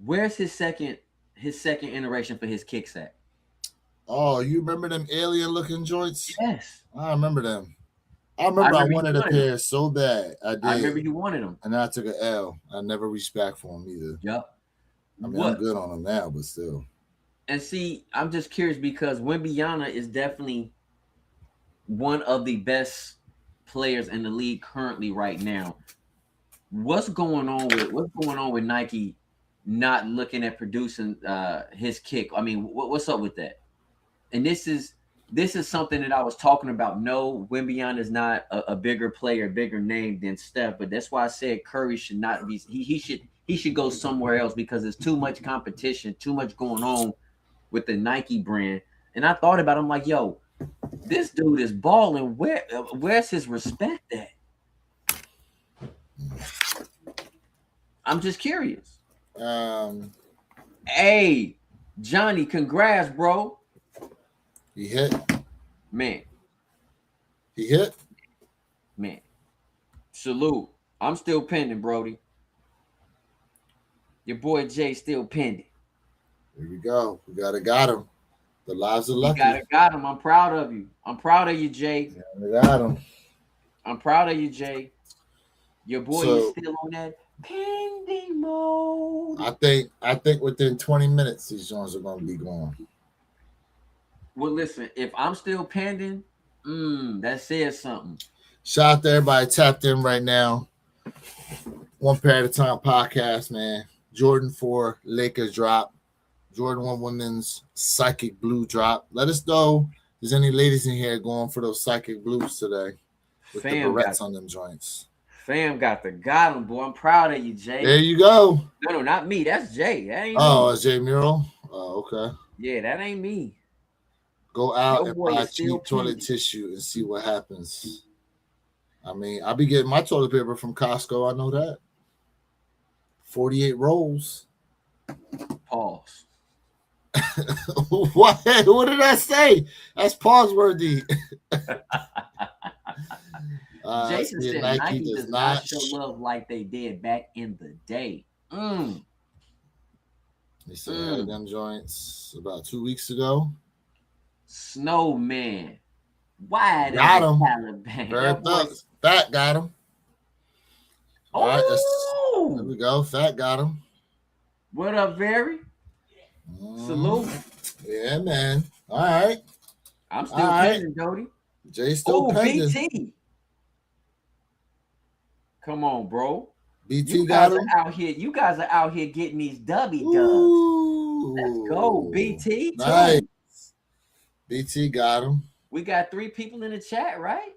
where's his second iteration for his kicks at? Oh, you remember them alien looking joints? Yes. I remember them. I remember I wanted a pair so bad. I did. I remember you wanted them. And I took an L. I never reached back for them either. Yep. I mean, I'm good on them now, but still. And see, I'm just curious because Wembanyama is definitely one of the best players in the league currently right now. What's going on with Nike not looking at producing his kick? I mean, what's up with that? And this is something that I was talking about. No, Wembanyama is not a bigger player, bigger name than Steph, but that's why I said Curry should not be. He should go somewhere else because there's too much competition, too much going on with the Nike brand. And I thought about it, I'm like, yo, this dude is balling. Where's his respect at? I'm just curious. Hey, Johnny, congrats, bro. He hit. Man. He hit. Man. Salute. I'm still pending, Brody. Your boy Jay still pending. Here we go. We got him. The lives are lucky. You got him. I'm proud of you. I'm proud of you, Jay. We got him. I'm proud of you, Jay. Your boy is still on that pending mode. I think within 20 minutes these joints are gonna be gone. Well, listen, if I'm still pending, that says something. Shout out to everybody tapped in right now. One Pair at a Time podcast, man. Jordan 4 Lakers drop. Jordan 1 Women's Psychic Blue drop. Let us know if there's any ladies in here going for those Psychic Blues today with the barrettes on them joints. Fam got him, boy. I'm proud of you, Jay. There you go. No, not me. That's Jay. That ain't me. It's Jay Mural. Oh, okay. Yeah, that ain't me. Go out and buy cheap toilet tissue and see what happens. I mean, I'll be getting my toilet paper from Costco. I know that. 48 rolls. Pause. What did I say? That's pause worthy. Jason said Nike does not show love like they did back in the day. They said them joints about 2 weeks ago. Snowman. Why got him. Fat got him. All right, there we go. Fat got him. What up, Very? Salute. Yeah, man. All right. I'm still pending, Jody. Jay's still pending. BT. Come on, bro. BT got him. You guys are out here getting these dubby dubs. Let's go, BT. Nice. BT got him. We got 3 people in the chat, right?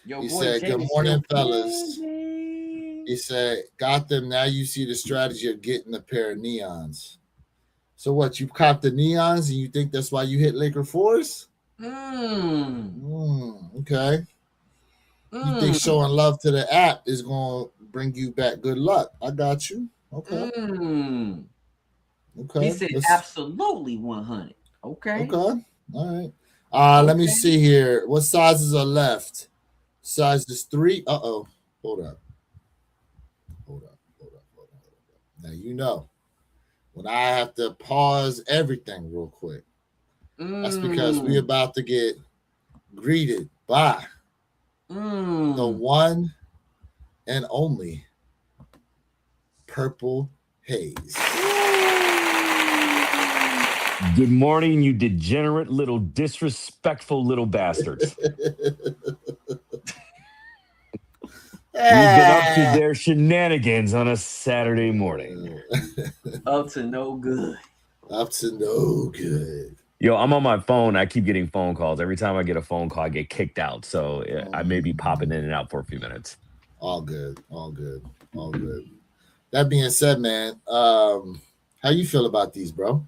He said, good morning, fellas. He said, got them. Now you see the strategy of getting a pair of neons. So what, you copped the neons and you think that's why you hit Laker Force? Okay. You think showing love to the app is going to bring you back good luck. I got you. Okay. Okay. He said absolutely 100. Okay. All right. Let me see here. What sizes are left? Sizes 3. Uh-oh. Hold up. Now, you know, when I have to pause everything real quick, that's because we're about to get greeted by the one and only Purple Haze. Good morning, you degenerate little disrespectful little bastards. We've been up to their shenanigans on a Saturday morning. Up to no good. Yo, I'm on my phone. I keep getting phone calls. Every time I get a phone call, I get kicked out. So I may be popping in and out for a few minutes. All good. That being said, man, how you feel about these, bro?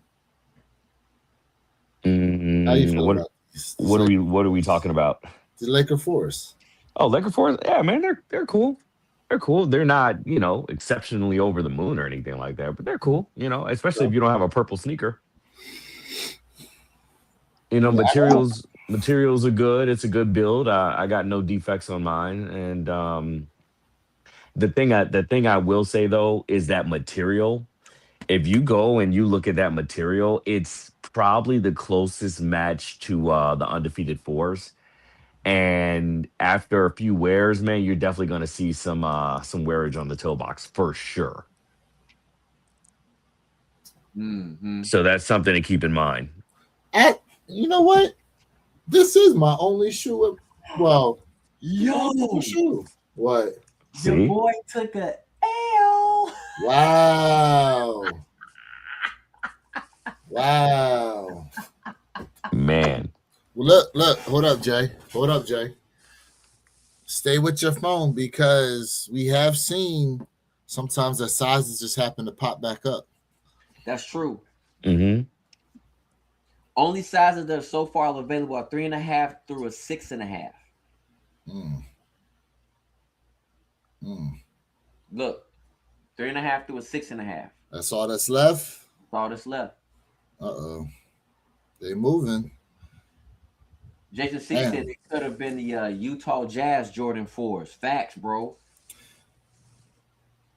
How you feel about these? What are we talking about? The Laker Force. Oh, Laker Force. Yeah, man, they're cool. They're cool. They're not, exceptionally over the moon or anything like that, but they're cool, especially if you don't have a purple sneaker. Materials are good. It's a good build. I got no defects on mine. And the thing I will say though is that material. If you go and you look at that material, it's probably the closest match to the Undefeated Fours. And after a few wears, man, you're definitely going to see some wearage on the toe box for sure. So that's something to keep in mind. You know what? This is my only shoe. Well, shoe. What? Your boy took a L. Wow. Man. Well, look. Hold up, Jay. Stay with your phone because we have seen sometimes the sizes just happen to pop back up. That's true. Mm-hmm. Only sizes that are so far available are 3.5 through a 6.5. Look, 3.5 through a 6.5. That's all that's left. Uh-oh. They moving. Jason C said it could have been the Utah Jazz Jordan 4s. Facts, bro.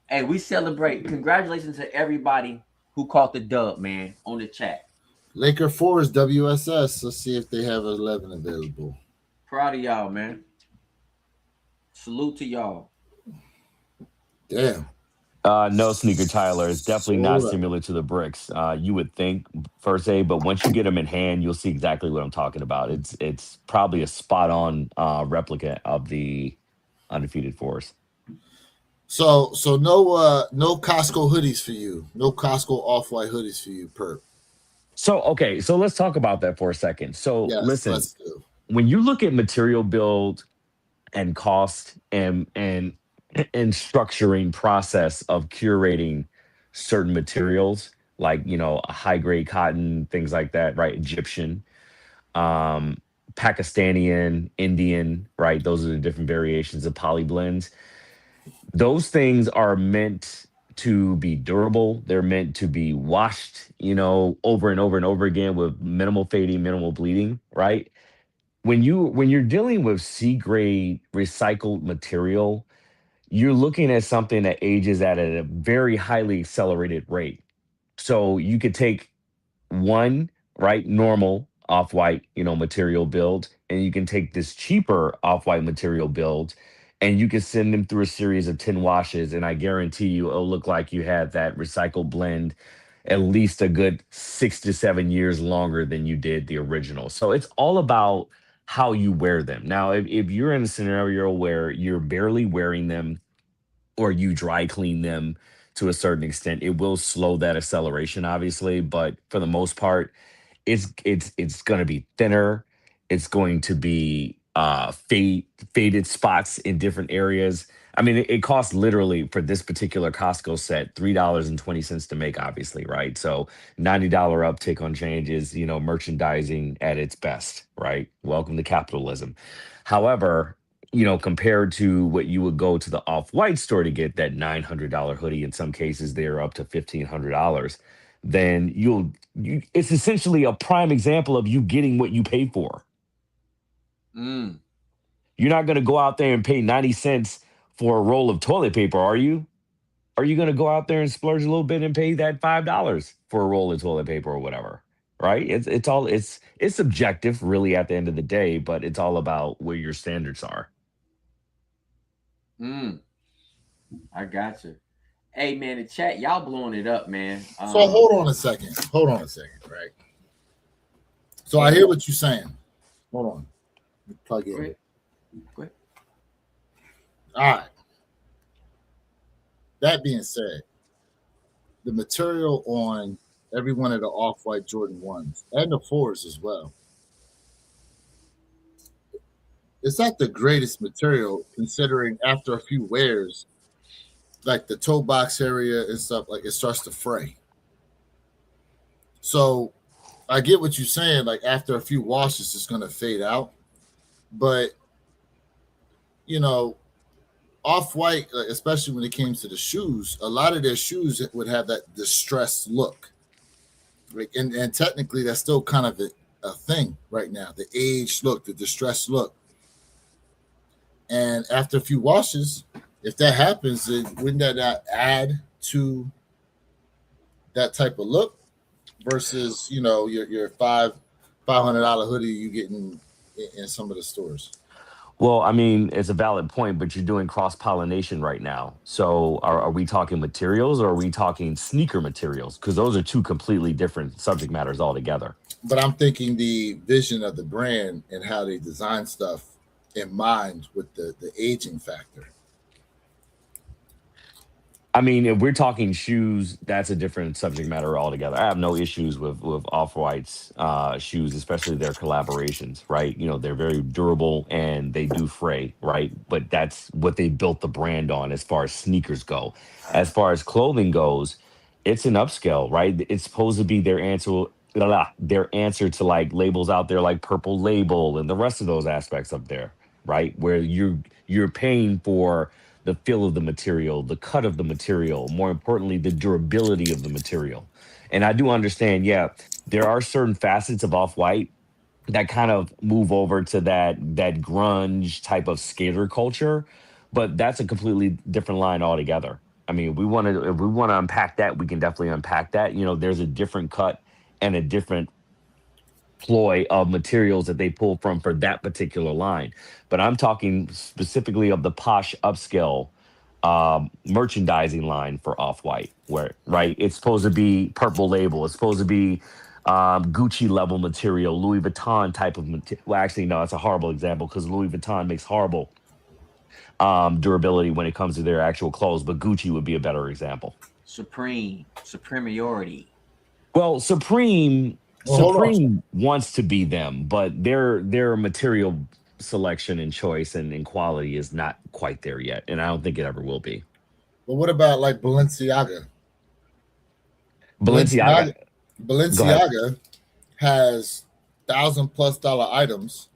Hey, we celebrate. Congratulations to everybody who caught the dub, man, on the chat. Laker 4 is WSS. Let's see if they have 11 available. Proud of y'all, man. Salute to y'all. Damn. No, Sneaker Tyler. It's definitely not similar to the bricks. You would think per se, but once you get them in hand, you'll see exactly what I'm talking about. It's probably a spot on replica of the Undefeated Force. So no Costco hoodies for you. No Costco off-white hoodies for you, Perp. So okay, so let's talk about that for a second. So Yes, listen, let's do. when you look at material build and cost and structuring process of curating certain materials, like a high grade cotton, things like that, right? Egyptian, um, Pakistani, Indian, right? Those are the different variations of poly blends. Those things are meant to be durable. They're meant to be washed, over and over and over again with minimal fading, minimal bleeding, right? When you're dealing with C grade recycled material, you're looking at something that ages at a very highly accelerated rate. So you could take one, right, normal off-white, material build, and you can take this cheaper off-white material build, and you can send them through a series of 10 washes, and I guarantee you it'll look like you had that recycled blend at least a good 6 to 7 years longer than you did the original. So it's all about how you wear them. Now, if you're in a scenario where you're barely wearing them or you dry clean them to a certain extent, it will slow that acceleration, obviously. But for the most part, it's going to be thinner. It's going to be faded spots in different areas. I mean, it costs literally for this particular Costco set $3.20 to make, obviously, right? So $90 uptick on change is merchandising at its best, right? Welcome to capitalism. However, compared to what you would go to the off-white store to get that $900 hoodie, in some cases they're up to $1,500, then it's essentially a prime example of you getting what you pay for. Mm. You're not going to go out there and pay 90 cents for a roll of toilet paper, are you? Are you going to go out there and splurge a little bit and pay that $5 for a roll of toilet paper or whatever? Right? It's subjective, really, at the end of the day, but it's all about where your standards are. Mm. I got you. Hey man, the chat, y'all blowing it up, man. So hold on a second. Right. So I hear what you're saying. Hold on. Plug in. Go ahead. All right. That being said, the material on every one of the off-white Jordan 1s and the 4s as well, it's not the greatest material, considering after a few wears, like the toe box area and stuff, like it starts to fray. So I get what you're saying. Like after a few washes, it's going to fade out. But off-white, like, especially when it came to the shoes, a lot of their shoes would have that distressed look. Like, and technically, that's still kind of a thing right now. The aged look, the distressed look. And after a few washes, if that happens, then wouldn't that not add to that type of look versus your $500 hoodie you get in some of the stores? Well, I mean, it's a valid point, but you're doing cross pollination right now. So are we talking materials or are we talking sneaker materials? Because those are two completely different subject matters altogether. But I'm thinking the vision of the brand and how they design stuff in mind with the aging factor. I mean, if we're talking shoes, that's a different subject matter altogether. I have no issues with Off-White's shoes, especially their collaborations, right? They're very durable and they do fray, right? But that's what they built the brand on as far as sneakers go. As far as clothing goes, it's an upscale, right? It's supposed to be their answer to like labels out there like Purple Label and the rest of those aspects up there, right? Where you're paying for the feel of the material, the cut of the material, more importantly, the durability of the material. And I do understand, yeah, there are certain facets of Off-White that kind of move over to that grunge type of skater culture, but that's a completely different line altogether. I mean, if we want to unpack that, we can definitely unpack that. There's a different cut and a different ploy of materials that they pull from for that particular line. But I'm talking specifically of the posh upscale merchandising line for Off-White, where right, it's supposed to be Purple Label, it's supposed to be Gucci level material, Louis Vuitton type of material. Well, actually, no, it's a horrible example because Louis Vuitton makes horrible durability when it comes to their actual clothes, but Gucci would be a better example. Superiority. Well, Supreme Well, hold on. Supreme wants to be them, but their material selection and choice and quality is not quite there yet, and I don't think it ever will be. But what about like Balenciaga? Balenciaga, go ahead. Balenciaga has $1,000+ items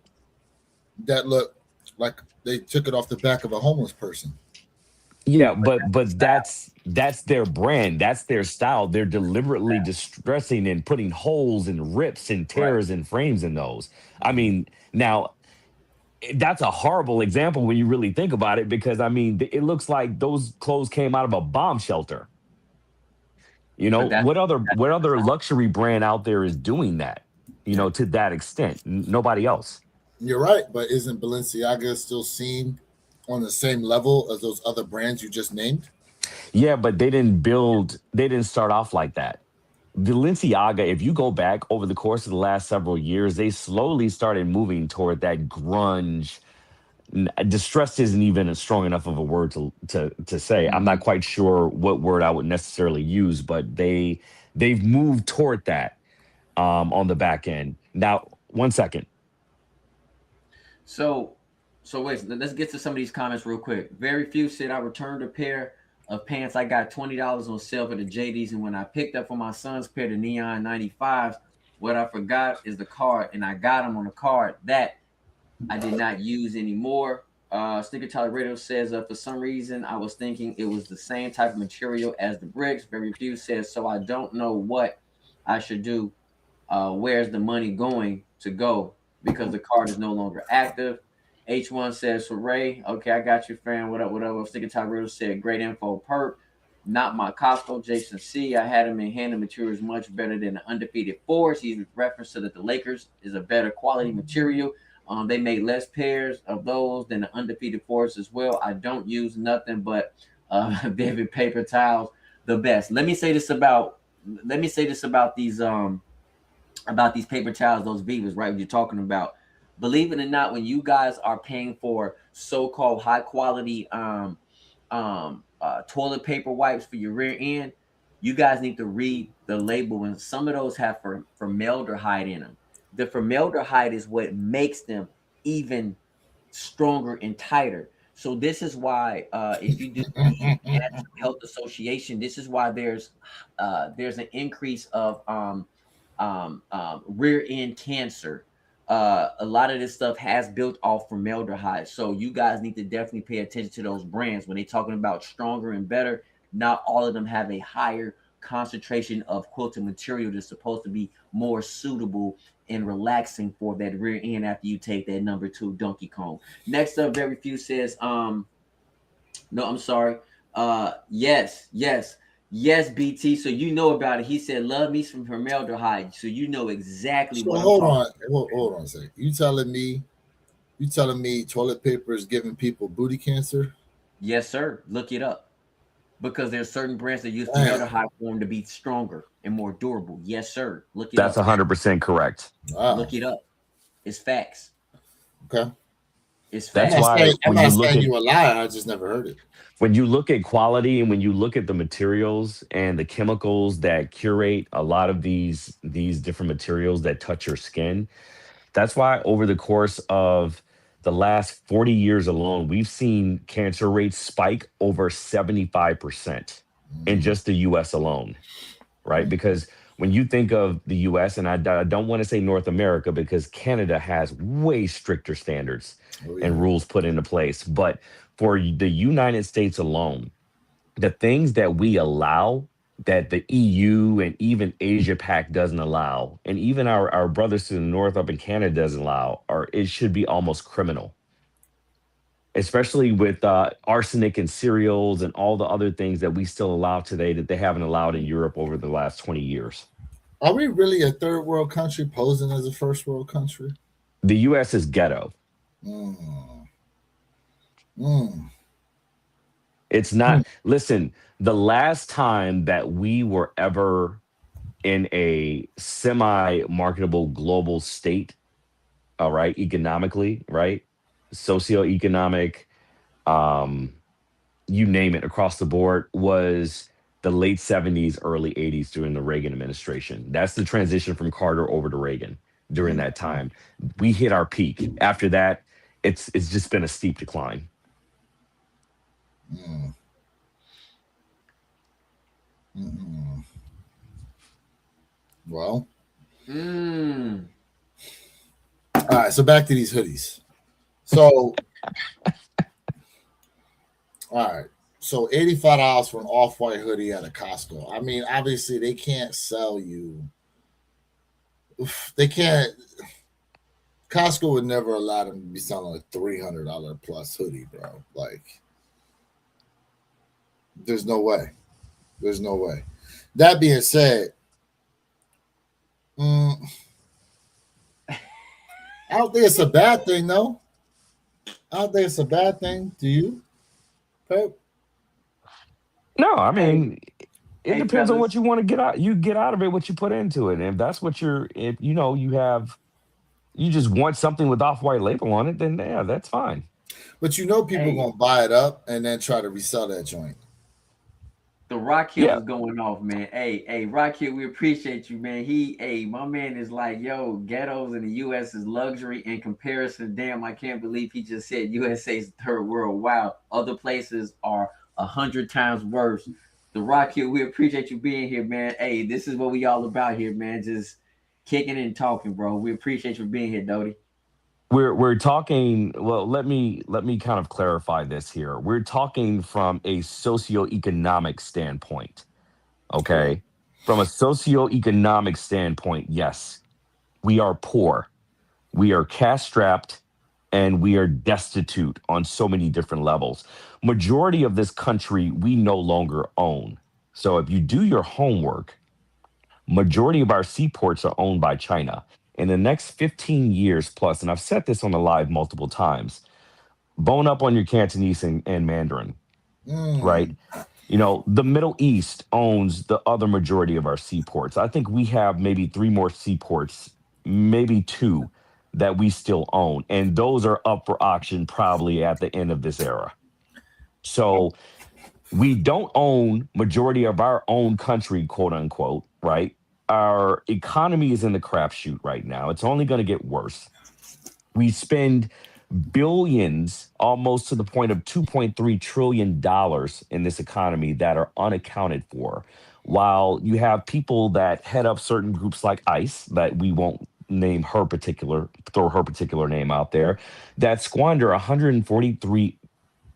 that look like they took it off the back of a homeless person. Yeah, but that's their brand, that's their style. They're deliberately distressing and putting holes and rips and tears and frames in those. I mean, now that's a horrible example when you really think about it, because I mean, it looks like those clothes came out of a bomb shelter. You know, But that what other luxury brand out there is doing that? You know, to that extent, nobody else. You're right, but isn't Balenciaga still seen on the same level as those other brands you just named? Yeah, but they didn't start off like that. Balenciaga, if you go back over the course of the last several years, they slowly started moving toward that grunge. Distressed isn't even a strong enough of a word to say. I'm not quite sure what word I would necessarily use, but they've moved toward that on the back end. Now, 1 second. So wait, let's get to some of these comments real quick. Very few said I returned a pair of pants I got $20 on sale at the JD's, and when I picked up for my son's pair of neon 95s, what I forgot is the card, and I got them on a card that I did not use anymore. Sticker Tyler Radio says, for some reason, I was thinking it was the same type of material as the bricks. Very few says, so I don't know what I should do. Where's the money going to go? Because the card is no longer active. H1 says, for Ray, okay, I got you, fam. What up? Sticker Tyler Radio said, great info, perp. Not my Costco. Jason C. I had him in hand. The material is much better than the undefeated Force. He's reference to that the Lakers is a better quality material. They make less pairs of those than the undefeated Force as well. I don't use nothing but vivid paper towels, the best. Let me say this about these paper towels, those Vivas, right? What you're talking about. Believe it or not, when you guys are paying for so-called high quality toilet paper wipes for your rear end, you guys need to read the label, and some of those have formaldehyde in them. The formaldehyde is what makes them even stronger and tighter. So this is why, if you do the National Health Association, this is why there's an increase of rear end cancer. A lot of this stuff has built off formaldehyde. So you guys need to definitely pay attention to those brands when they're talking about stronger and better. Not all of them have a higher concentration of quilted material that's supposed to be more suitable and relaxing for that rear end after you take that number 2 Donkey Kong. Next up, very few says, no, I'm sorry. Yes, BT. So you know about it. He said, love me some formaldehyde. So you know exactly what hold on a second. You telling me toilet paper is giving people booty cancer? Yes, sir. Look it up. Because there's certain brands that use formaldehyde for them to be stronger and more durable. Yes, sir. Look it That's up. 100% correct. Wow. Look it up. It's facts. Okay. It's facts. That's why I'm when not you look saying at you a liar. I just never heard it. when you look at quality and when you look at the materials and the chemicals that curate a lot of these different materials that touch your skin, that's why over the course of the last 40 years alone, we've seen cancer rates spike over 75% in just the US alone, right? Because when you think of the US, and I don't want to say North America because Canada has way stricter standards and rules put into place. But for the United States alone, the things that we allow that the EU and even Asia Pac doesn't allow, and even our brothers to the north up in Canada doesn't allow, or it should be almost criminal. Especially with arsenic and cereals and all the other things that we still allow today that they haven't allowed in Europe over the last 20 years. Are we really a third world country posing as a first world country? The US is ghetto. It's not. Listen, the last time that we were ever in a semi-marketable global state, all right, economically, right, socioeconomic, you name it, across the board, was the late 70s, early 80s during the Reagan administration. That's the transition from Carter over to Reagan during that time. We hit our peak. After that, it's just been a steep decline. Mm. Mm-mm. Well, Mm. all right. So back to these hoodies. So, all right. So $85 for an off-white hoodie at a Costco. I mean, obviously they can't sell you. They can't. Costco would never allow them to be selling a $300 plus hoodie, bro. Like, there's no way. There's no way. That being said, I don't think it's a bad thing, though. I don't think it's a bad thing. Do you, Pep? No, I mean, it Hey, depends on fellas. what you want to get out. You get out of it what you put into it. And if that's what if you know, you just want something with off-white label on it, then yeah, that's fine. But you know people Hey. gonna buy it up and then try to resell that joint. The Rock Hill Yeah. is going off, man. Hey, Rock Hill, we appreciate you, man. My man is like, yo, ghettos in the U.S. is luxury in comparison. Damn, I can't believe he just said USA's third world. Wow, other places are 100 times worse. The Rock Hill, we appreciate you being here, man. Hey, this is what we all about here, man. Just kicking and talking, bro. We appreciate you being here, Doty. We're talking, well, let me kind of clarify this here. We're talking from a socioeconomic standpoint. Correct. Okay. From a socioeconomic standpoint, yes, we are poor, we are cash strapped, and we are destitute on so many different levels. Majority of this country we no longer own. So if you do your homework, majority of our seaports are owned by China. In the next 15 years plus, and I've said this on the live multiple times, bone up on your Cantonese and Mandarin, right? Mm. You know, the Middle East owns the other majority of our seaports. I think we have maybe three more seaports, maybe two, that we still own. And those are up for auction probably at the end of this era. So we don't own majority of our own country, quote unquote, right? Our economy is in the crapshoot right now. It's only going to get worse. We spend billions, almost to the point of $2.3 trillion in this economy that are unaccounted for. While you have people that head up certain groups like ICE, that we won't throw her particular name out there, that squander $143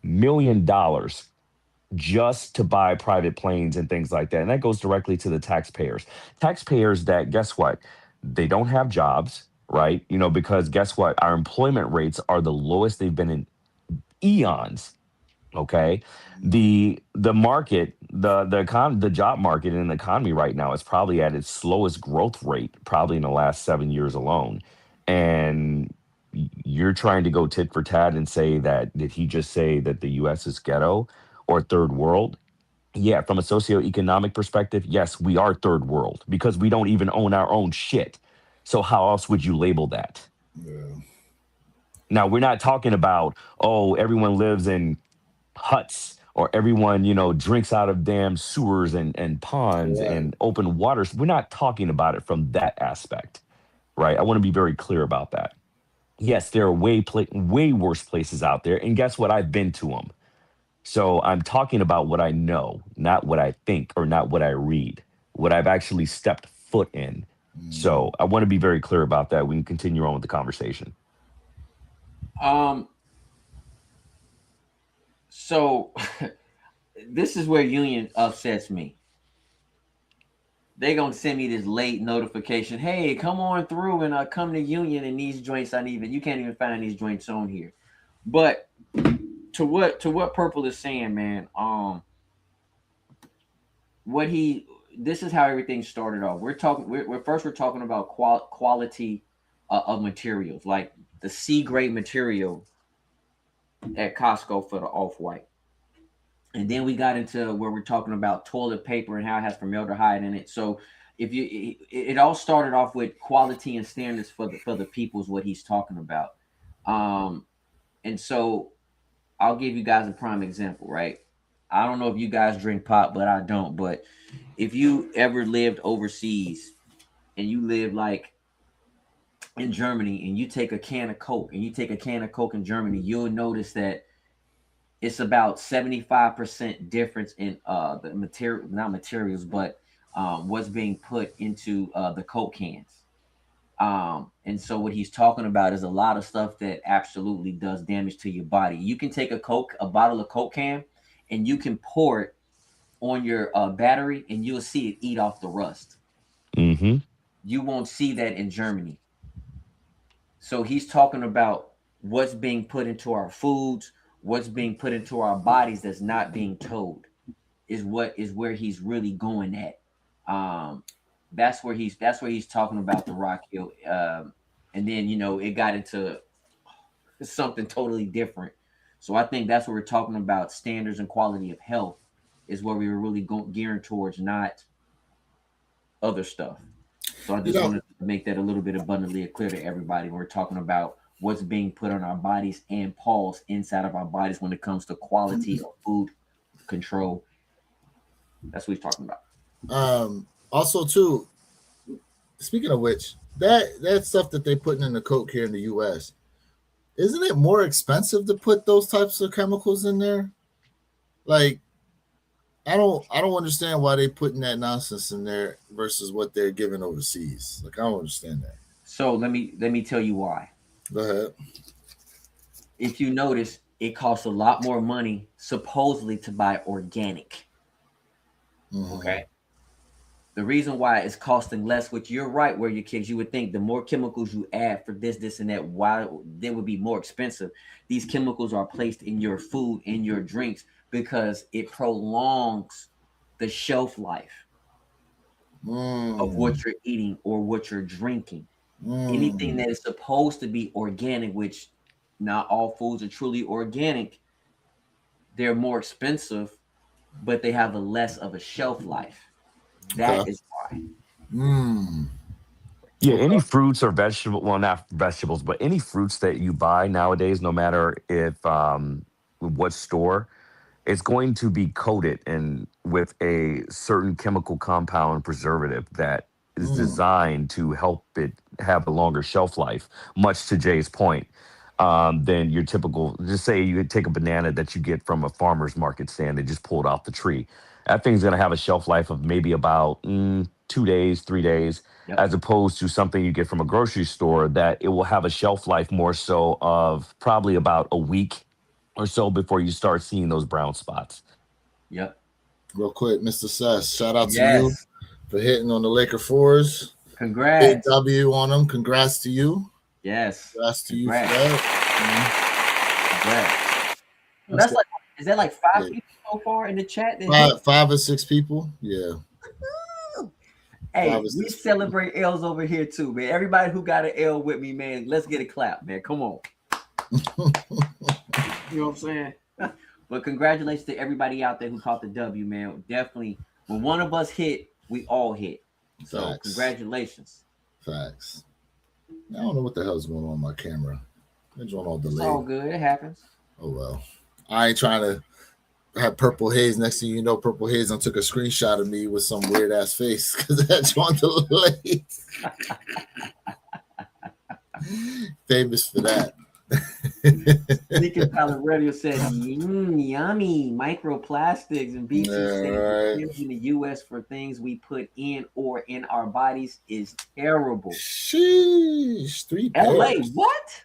million just to buy private planes and things like that. And that goes directly to the taxpayers. Taxpayers that, guess what? They don't have jobs, right? You know, because guess what? Our employment rates are the lowest they've been in eons. Okay. The market, the job market in the economy right now is probably at its slowest growth rate, probably in the last 7 years alone. And you're trying to go tit for tat and say that, did he just say that the US is ghetto or third world? Yeah, from a socioeconomic perspective, yes, we are third world because we don't even own our own shit. So how else would you label that? Yeah. Now, we're not talking about, oh, everyone lives in huts or everyone, you know, drinks out of damn sewers and ponds Right. and open waters. We're not talking about it from that aspect, right? I want to be very clear about that. Yes, there are way worse places out there. And guess what? I've been to them. So I'm talking about what I know, not what I think or not what I read, what I've actually stepped foot in. So I want to be very clear about that. We can continue on with the conversation. So this is where Union upsets me. They gonna send me this late notification. Hey, come on through and come to Union and these joints I need. You can't even find these joints on here. But to what Purple is saying, man. What he this is how everything started off. We're talking about quality of materials, like the C grade material at Costco for the off white. And then we got into where we're talking about toilet paper and how it has formaldehyde in it. So if it all started off with quality and standards for the people's what he's talking about. And so I'll give you guys a prime example, right? I don't know if you guys drink pot, but I don't. But if you ever lived overseas and you live like in Germany and you take a can of Coke and you take a can of Coke in Germany, you'll notice that it's about 75% difference in the material, not materials, but what's being put into the Coke cans. And so what he's talking about is a lot of stuff that absolutely does damage to your body. You can take a bottle of Coke can, and you can pour it on your battery, and you'll see it eat off the rust. Mm-hmm. You won't see that in Germany. So he's talking about what's being put into our foods, what's being put into our bodies that's not being told, is where he's really going at. That's where he's talking about the Rock Hill. And then it got into something totally different. So I think that's what we're talking about. Standards and quality of health is where we were really gearing towards, not other stuff. So I just wanted to make that a little bit abundantly clear to everybody. We're talking about what's being put on our bodies and pulse inside of our bodies when it comes to quality of food control. That's what he's talking about. Also, too, speaking of which, that stuff that they putting in the Coke here in the U.S., isn't it more expensive to put those types of chemicals in there? Like, I don't understand why they putting that nonsense in there versus what they're giving overseas. Like, I don't understand that. So let me tell you why. Go ahead. If you notice, it costs a lot more money supposedly to buy organic. Mm-hmm. Okay. The reason why it's costing less, which you're right, where your kids, you would think the more chemicals you add for this, and that, why they would be more expensive. These chemicals are placed in your food, in your drinks, because it prolongs the shelf life of what you're eating or what you're drinking. Anything that is supposed to be organic, which not all foods are truly organic, they're more expensive, but they have a less of a shelf life. That is why. Yeah, any fruits or vegetable, well, not vegetables, but any fruits that you buy nowadays, no matter if what store, it's going to be coated and with a certain chemical compound preservative that is designed to help it have a longer shelf life, much to Jay's point, than your typical, just say you take a banana that you get from a farmer's market stand, they just pulled off the tree. That thing's going to have a shelf life of maybe about 2 days, 3 days, as opposed to something you get from a grocery store that it will have a shelf life more so of probably about a week or so before you start seeing those brown spots. Yep. Real quick, Mr. Sess, shout out to you for hitting on the Laker fours. Congrats. Big W on them. Congrats to you. Yes. Congrats to you for that. Congrats. That's like, is that like 5 people so far in the chat? 5 or 6 people. Yeah. Hey, we celebrate L's over here too, man. Everybody who got an L with me, man, let's get a clap, man. Come on. You know what I'm saying? But congratulations to everybody out there who caught the W, man. Definitely, when one of us hit, we all hit. So congratulations. Facts. I don't know what the hell's going on my camera. It's on all delayed. It's all good. It happens. Oh well. I ain't trying to have Purple Haze. Next thing you know, Purple Haze took a screenshot of me with some weird ass face because that's on delayed. Famous for that. Sneaker Palette Radio said, yummy microplastics and BC in the U.S. for things we put in or in our bodies is terrible. Sheesh, 3 pairs. LA, what?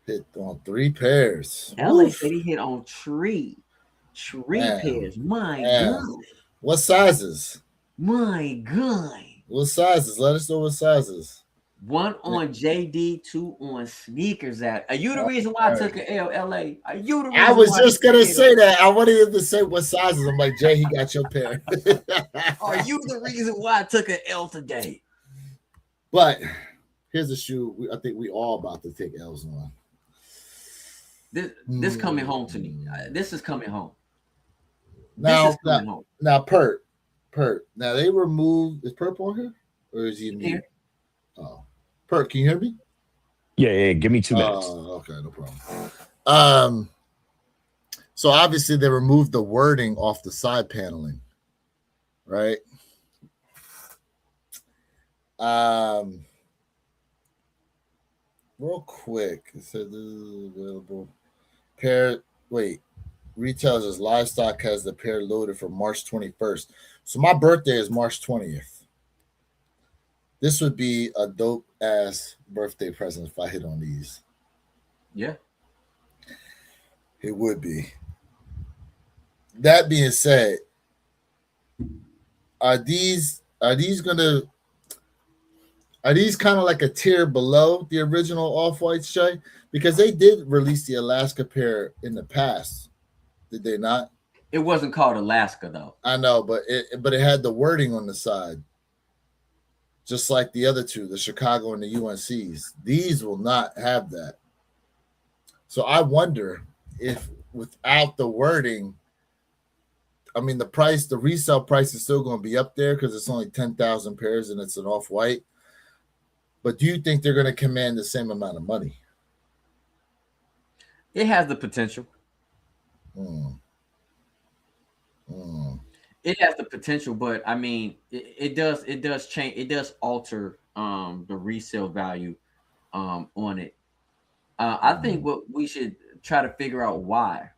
Hit on 3 pairs. LA said he hit on three pairs. My God. What sizes? My God. What sizes? Let us know what sizes. 1 on JD, 2 on sneakers. Are you the reason why I took an L, LA? Are you the reason I was just gonna say that. I wanted him to say what sizes. I'm like, Jay, he got your pair. Are you the reason why I took an L today? But here's a shoe I think we all about to take L's on. This coming home to me. This is coming home. Now, Pert. Now they removed. Is Perp on here, or is he in here? Oh, Pert, can you hear me? Yeah. Give me 2 minutes. Oh, okay, no problem. So obviously they removed the wording off the side paneling, right? Real quick, it said this is available. Pair. Wait, retailers as livestock has the pair loaded for March 21st. So my birthday is March 20th. This would be a dope ass birthday present if I hit on these. Yeah. It would be. That being said, are these kind of like a tier below the original Off-Whites, Jay? Because they did release the Alaska pair in the past, did they not? It wasn't called Alaska though. I know, but it had the wording on the side, just like the other two, the Chicago and the UNCs. These will not have that. So I wonder if without the wording, I mean, the resale price is still going to be up there because it's only 10,000 pairs and it's an Off-White. But do you think they're going to command the same amount of money? It has the potential. It has the potential, but I mean, it does change. It does alter the resale value on it. I think what we should try to figure out why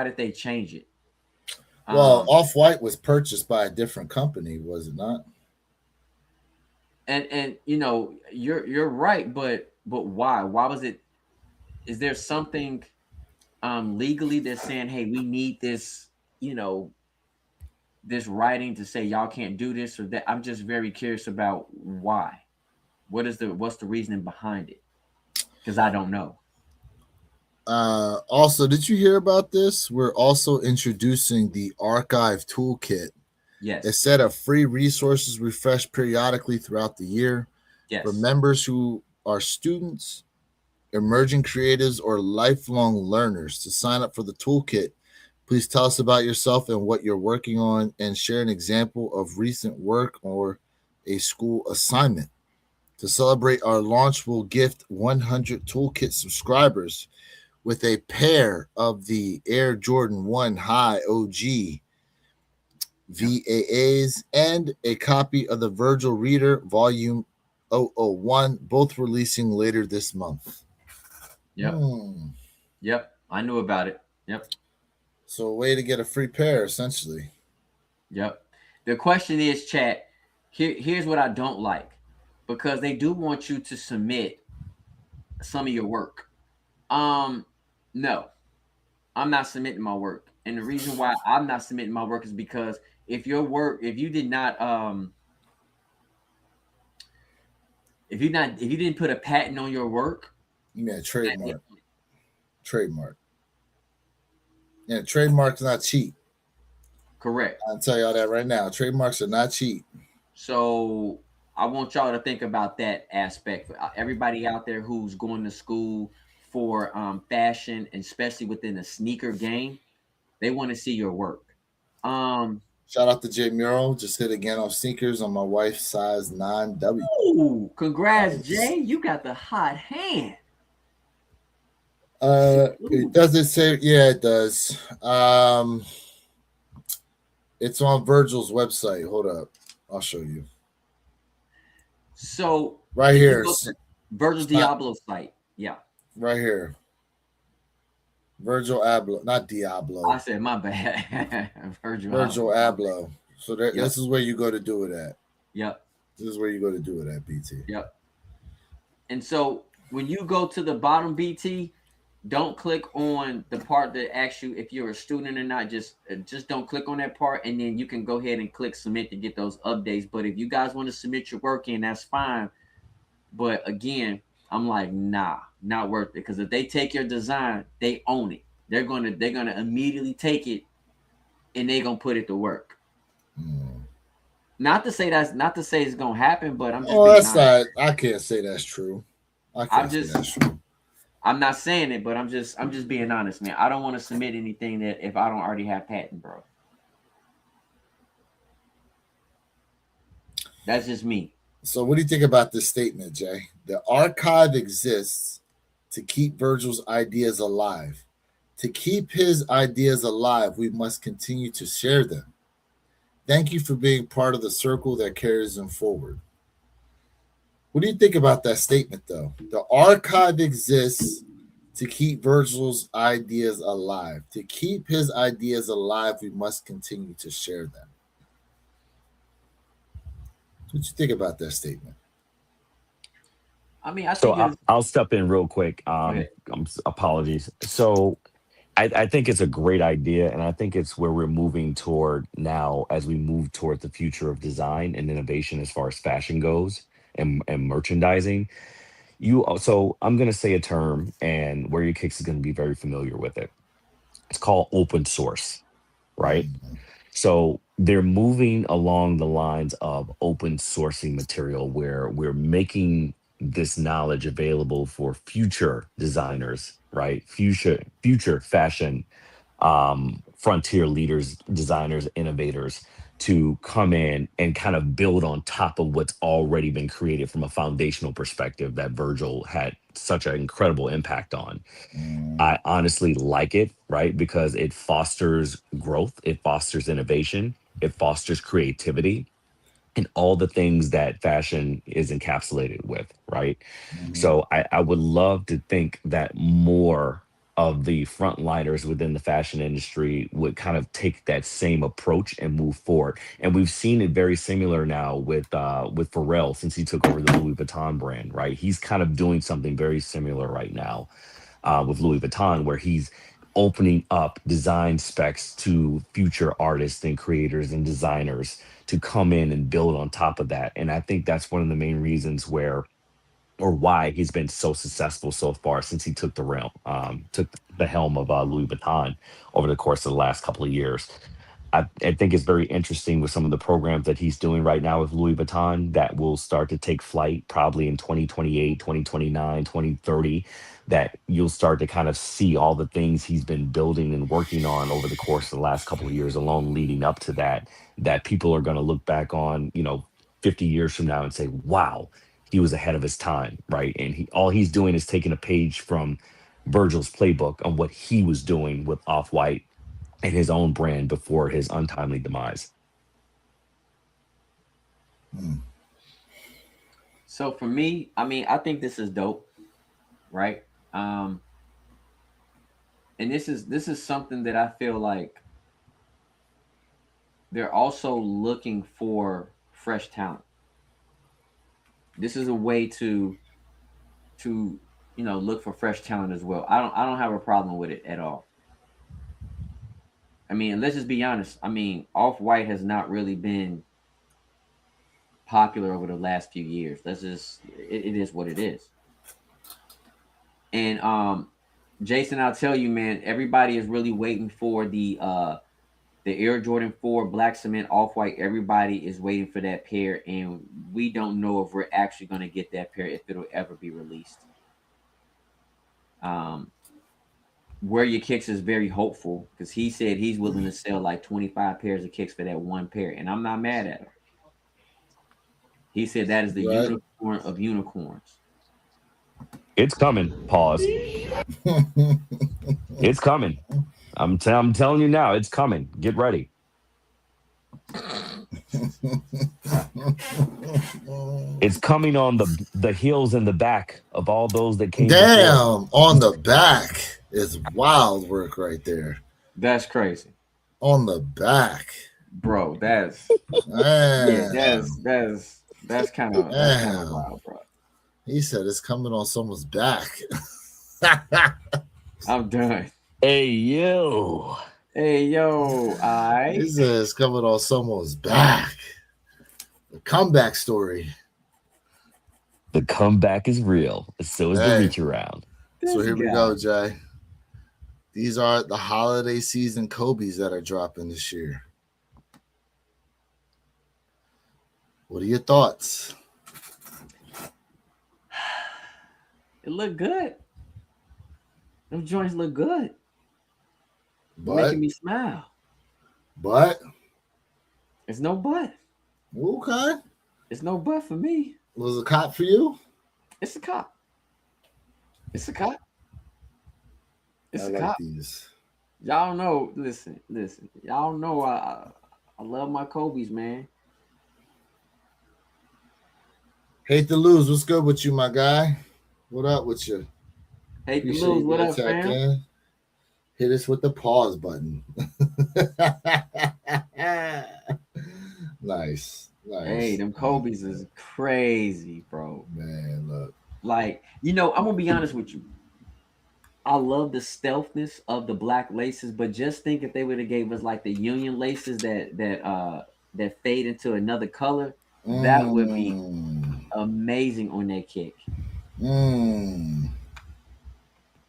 did they change it? Well, Off-White was purchased by a different company, was it not? And you know, you're right, but why was it? Is there something legally that's saying, hey, we need this, you know, this writing to say y'all can't do this or that? I'm just very curious about why. What's the reasoning behind it? Because I don't know. Also, did you hear about this? We're also introducing the Archive Toolkit. Yes. A set of free resources refreshed periodically throughout the year. Yes. For members who are students, emerging creatives, or lifelong learners. To sign up for the toolkit, please tell us about yourself and what you're working on and share an example of recent work or a school assignment. To celebrate our launch, we'll gift 100 toolkit subscribers with a pair of the Air Jordan 1 High OG VAAs and a copy of the Virgil Reader Volume 001, both releasing later this month. Yep. Yep. I knew about it. Yep. So a way to get a free pair, essentially. Yep. The question is, chat, here's what I don't like. Because they do want you to submit some of your work. No, I'm not submitting my work. And the reason why I'm not submitting my work is because if you didn't put a patent on your work, you mean a trademark. Trademark. Yeah, trademark's not cheap. Correct. I'll tell y'all that right now. Trademarks are not cheap. So I want y'all to think about that aspect. For everybody out there who's going to school for fashion, and especially within the sneaker game, they want to see your work. Shout out to Jay Mural. Just hit again on sneakers on my wife's size 9W. Ooh, congrats, Jay. You got the hot hand. Does it say? Yeah, it does. It's on Virgil's website. Hold up. I'll show you. So right here. Virgil Diablo's site. Yeah. Right here. Virgil Abloh, not Diablo. I said my bad. Virgil Abloh. So this is where you go to do it at. Yep. This is where you go to do it at, BT. Yep. And so when you go to the bottom, BT, don't click on the part that asks you if you're a student or not. Just don't click on that part, and then you can go ahead and click submit to get those updates. But if you guys want to submit your work in, that's fine. But again, I'm like, nah, not worth it. Because if they take your design, they own it. They're gonna immediately take it, and they're gonna put it to work. Not to say it's gonna happen, but I'm just I can't say that's true. I'm not saying it, but I'm just being honest, man. I don't want to submit anything that if I don't already have patent, bro. That's just me. So what do you think about this statement, Jay? The archive exists to keep Virgil's ideas alive, To keep his ideas alive, we must continue to share them. Thank you for being part of the circle that carries them forward. What do you think about that statement, though? The archive exists to keep Virgil's ideas alive. To keep his ideas alive, we must continue to share them. What you think about that statement? I mean, I So think it's I'll step in real quick. okay. Apologies. So I think it's a great idea, and I think it's where we're moving toward now as we move toward the future of design and innovation as far as fashion goes and merchandising. So I'm gonna say a term, and Where Your Kicks is gonna be very familiar with it. It's called open source, right? Mhm. So they're moving along the lines of open sourcing material where we're making this knowledge available for future designers, right? Future fashion frontier leaders, designers, innovators to come in and kind of build on top of what's already been created from a foundational perspective that Virgil had such an incredible impact on. Mm, I honestly like it, right? Because it fosters growth, it fosters innovation, it fosters creativity, and all the things that fashion is encapsulated with, right? mhm, So I would love to think that more of the frontliners within the fashion industry would kind of take that same approach and move forward. And we've seen it very similar now with Pharrell since he took over the Louis Vuitton brand, right? He's kind of doing something very similar right now with Louis Vuitton, where he's opening up design specs to future artists and creators and designers to come in and build on top of that. And I think that's one of the main reasons why he's been so successful so far since he took the helm of Louis Vuitton over the course of the last couple of years. I think it's very interesting with some of the programs that he's doing right now with Louis Vuitton that will start to take flight probably in 2028, 2029, 2030. That you'll start to kind of see all the things he's been building and working on over the course of the last couple of years alone leading up to that, that people are going to look back on, 50 years from now and say, wow, he was ahead of his time, right? And all he's doing is taking a page from Virgil's playbook on what he was doing with Off-White and his own brand before his untimely demise. mm, So for me, I mean, I think this is dope, right? Um, and this is something that I feel like they're also looking for fresh talent. This is a way to look for fresh talent as well. I don't have a problem with it at all. I mean, let's just be honest. I mean, Off White has not really been popular over the last few years. It is what it is. And Jason, I'll tell you, man, everybody is really waiting for the Air Jordan 4 Black Cement Off White. Everybody is waiting for that pair, and we don't know if we're actually going to get that pair, if it'll ever be released. Um, Where Your Kicks is very hopeful because he said he's willing to sell like 25 pairs of kicks for that one pair, and I'm not mad at him. He said that is the right. unicorn of unicorns. It's coming. Pause. It's coming. I'm telling you now, it's coming. Get ready. It's coming on the heels and the back of all those that came before. Damn, on the back is wild work right there. That's crazy, On the back, bro. That's yeah. man. That's kind of Damn. wild, bro. He said it's coming on someone's back. I'm done. Hey yo. Hey yo, He said it's coming on someone's back. The comeback story. The comeback is real. So is the Hey. reach around. So here we go, Jay. These are the holiday season Kobe's that are dropping this year. What are your thoughts? It look good. Those joints look good. But Making me smile. It's no but. Okay. It's no but for me. Was a cop for you? It's a cop. It's a cop. It's I a like cop. these. Y'all know. Listen. Y'all know I love my Kobe's, man. Hate to lose. What's good with you, my guy? What up with you? Hate to Appreciate lose. you What being up, tapped fam? in. Hit us with the pause button. Nice. Hey, Nice. them Kobe's is crazy, bro. Man, look. Like, I'm gonna be honest with you. I love the stealthness of the black laces, but just think if they would have gave us like the union laces that fade into another color, that would be Mm, amazing on that kick. mm.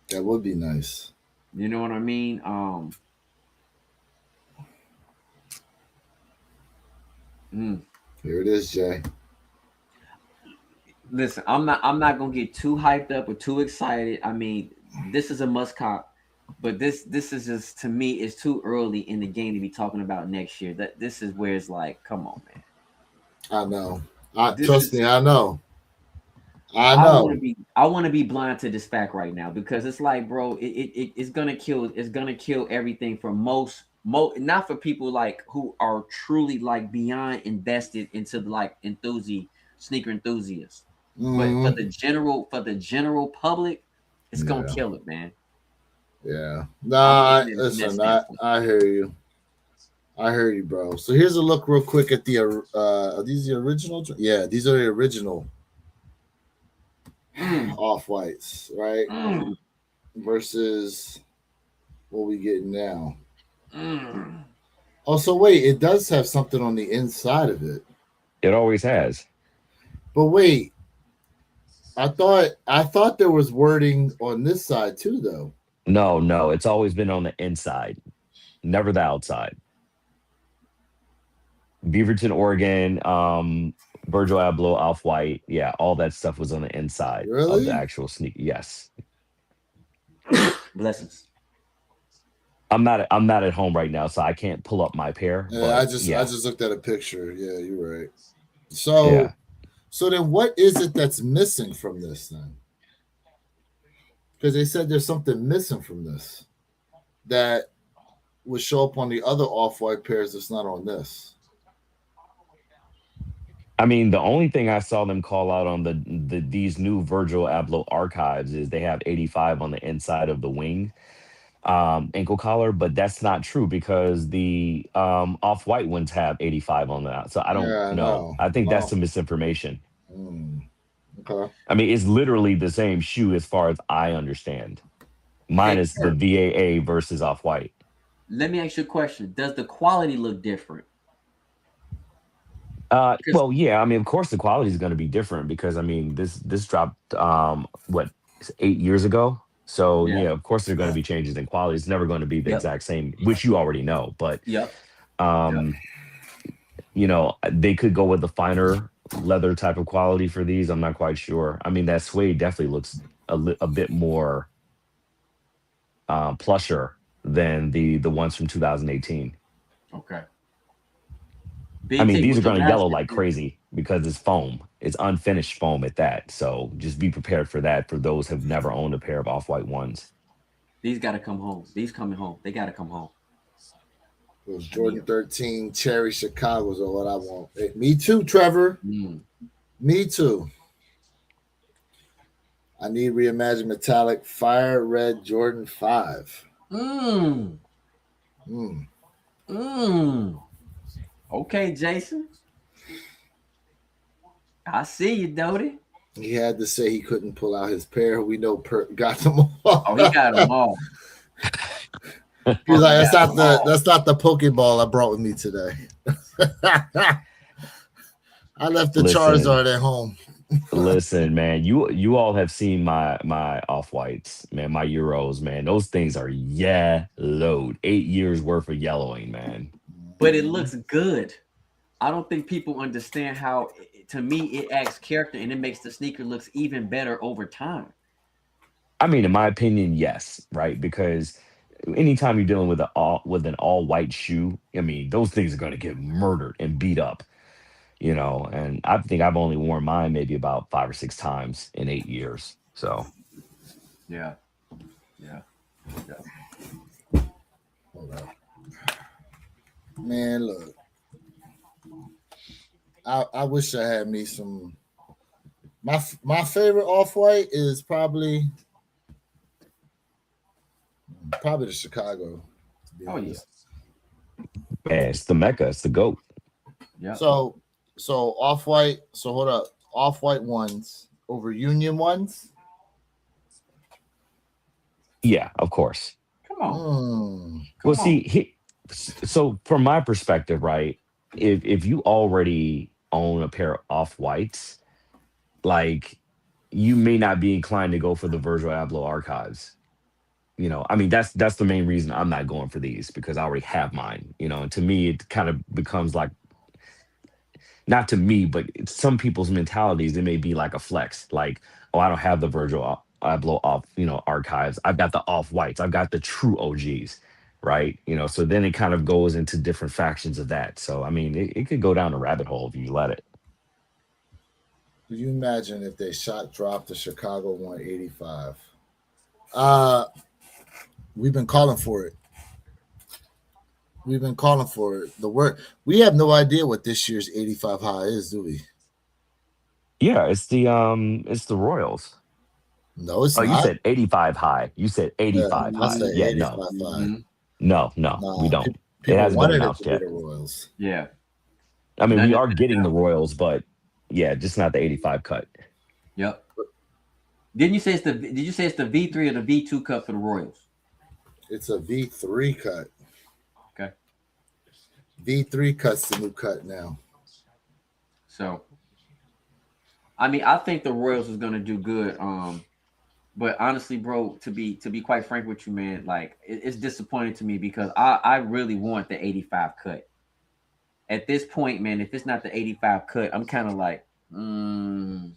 That would be nice. You know what I mean? Here it is, Jay. Listen, I'm not gonna get too hyped up or too excited. I mean, this is a must cop, but this is just, to me, it's too early in the game to be talking about next year. That this is where it's like, come on, man. I know. This Trust is me, I know. I I want know. to be I want to be blind to this fact right now, because it's like, bro, it's gonna kill everything for most not for people like who are truly like beyond invested into the like sneaker enthusiasts, but Mm, for the general public, it's gonna yeah. kill it, man. Yeah. I'm Nah, looking at it from that listen, standpoint. I hear you. I hear you, bro. So here's a look real quick at the are these the original? Yeah, these are the original off-whites, right? Mm, Versus what we get now. mm. Oh, so wait, it does have something on the inside of it. It always has. But wait, I thought there was wording on this side too, though. No, it's always been on the inside, never the outside. Beaverton, Oregon, Virgil Abloh, Off White, yeah, all that stuff was on the inside of the Really? actual sneak. Yes, Blessings. I'm not at home right now, so I can't pull up my pair. Yeah, But I yeah, just looked at a picture. Yeah, you're right. So yeah. so then what is it that's missing from this then? Because they said there's something missing from this that would show up on the other off-white pairs that's not on this. I mean, the only thing I saw them call out on these new Virgil Abloh archives is they have 85 on the inside of the wing ankle collar, but that's not true because the off-white ones have 85 on that. So I don't Yeah, I know. know. I think that's No. some misinformation. Okay. I mean, it's literally the same shoe as far as I understand. Minus the VAA versus off-white. Let me ask you a question. Does the quality look different? Well, yeah. I mean, of course, the quality is going to be different because I mean, this dropped 8 years ago. So yeah, of course, there are going to be changes in quality. It's never going to be the exact same, which you already know. But they could go with the finer leather type of quality for these. I'm not quite sure. I mean, that suede definitely looks a bit more plusher than the ones from 2018. Okay. I mean, these are going to yellow like crazy because it's foam. It's unfinished foam at that. So just be prepared for that for those who've never owned a pair of off-white ones. These got to come home. These coming home. They got to come home. Those Jordan 13 Cherry Chicago's are what I want. Hey, me too, Trevor. Me too. I need Reimagined Metallic Fire Red Jordan 5. Okay, Jason. I see you, Doty. He had to say he couldn't pull out his pair. We know got them all. Oh, he got them all. He's like, that's not the Pokeball I brought with me today. I left the Charizard at home. Listen, man, you all have seen my off-whites, man, my Euros, man. Those things are yellowed. 8 years worth of yellowing, man. But it looks good. I don't think people understand how, to me, it adds character and it makes the sneaker looks even better over time. I mean, in my opinion, yes, right? Because anytime you're dealing with an all-white shoe, I mean, those things are going to get murdered and beat up, and I think I've only worn mine maybe about 5 or 6 times in 8 years. So, yeah. Hold up. Man, look. I wish I had me some. My favorite off white is probably the Chicago. To be Oh, yeah. honest. Man, it's the Mecca. It's the GOAT. Yeah. So off white. So hold up. Off white ones over Union ones. Yeah, of course. Come on. Mm. Well, Come see, so from my perspective, right? If you already own a pair of off whites, like you may not be inclined to go for the Virgil Abloh archives. You know, I mean that's the main reason I'm not going for these because I already have mine. You know, and to me it kind of becomes like not to me, but some people's mentalities, it may be like a flex. Like, oh, I don't have the Virgil Abloh off, archives. I've got the off whites. I've got the true OGs, right? So then it kind of goes into different factions of that. So I mean, it could go down a rabbit hole if you let it. Could you imagine if they dropped the Chicago 185? We've been calling for it. We have no idea what this year's 85 high is, do we? Yeah, it's the Royals. No, it's Oh, not. you said 85 high. You said 85 I high. said Yeah, 85 no. high. Mhm. No, Nah, we don't. It people hasn't been wanted it announced to be yet. the Royals. Yeah. I mean, None we of are it getting the now. Royals, but yeah, just not the 85 cut. Yep. Did you say it's the V3 or the V2 cut for the Royals? It's a V3 cut. Okay. V3 cut's the new cut now. So, I mean, I think the Royals is gonna do good. But honestly, bro, to be quite frank with you, man, like it's disappointing to me because I really want the 85 cut. At this point, man, if it's not the 85 cut, I'm kind of like,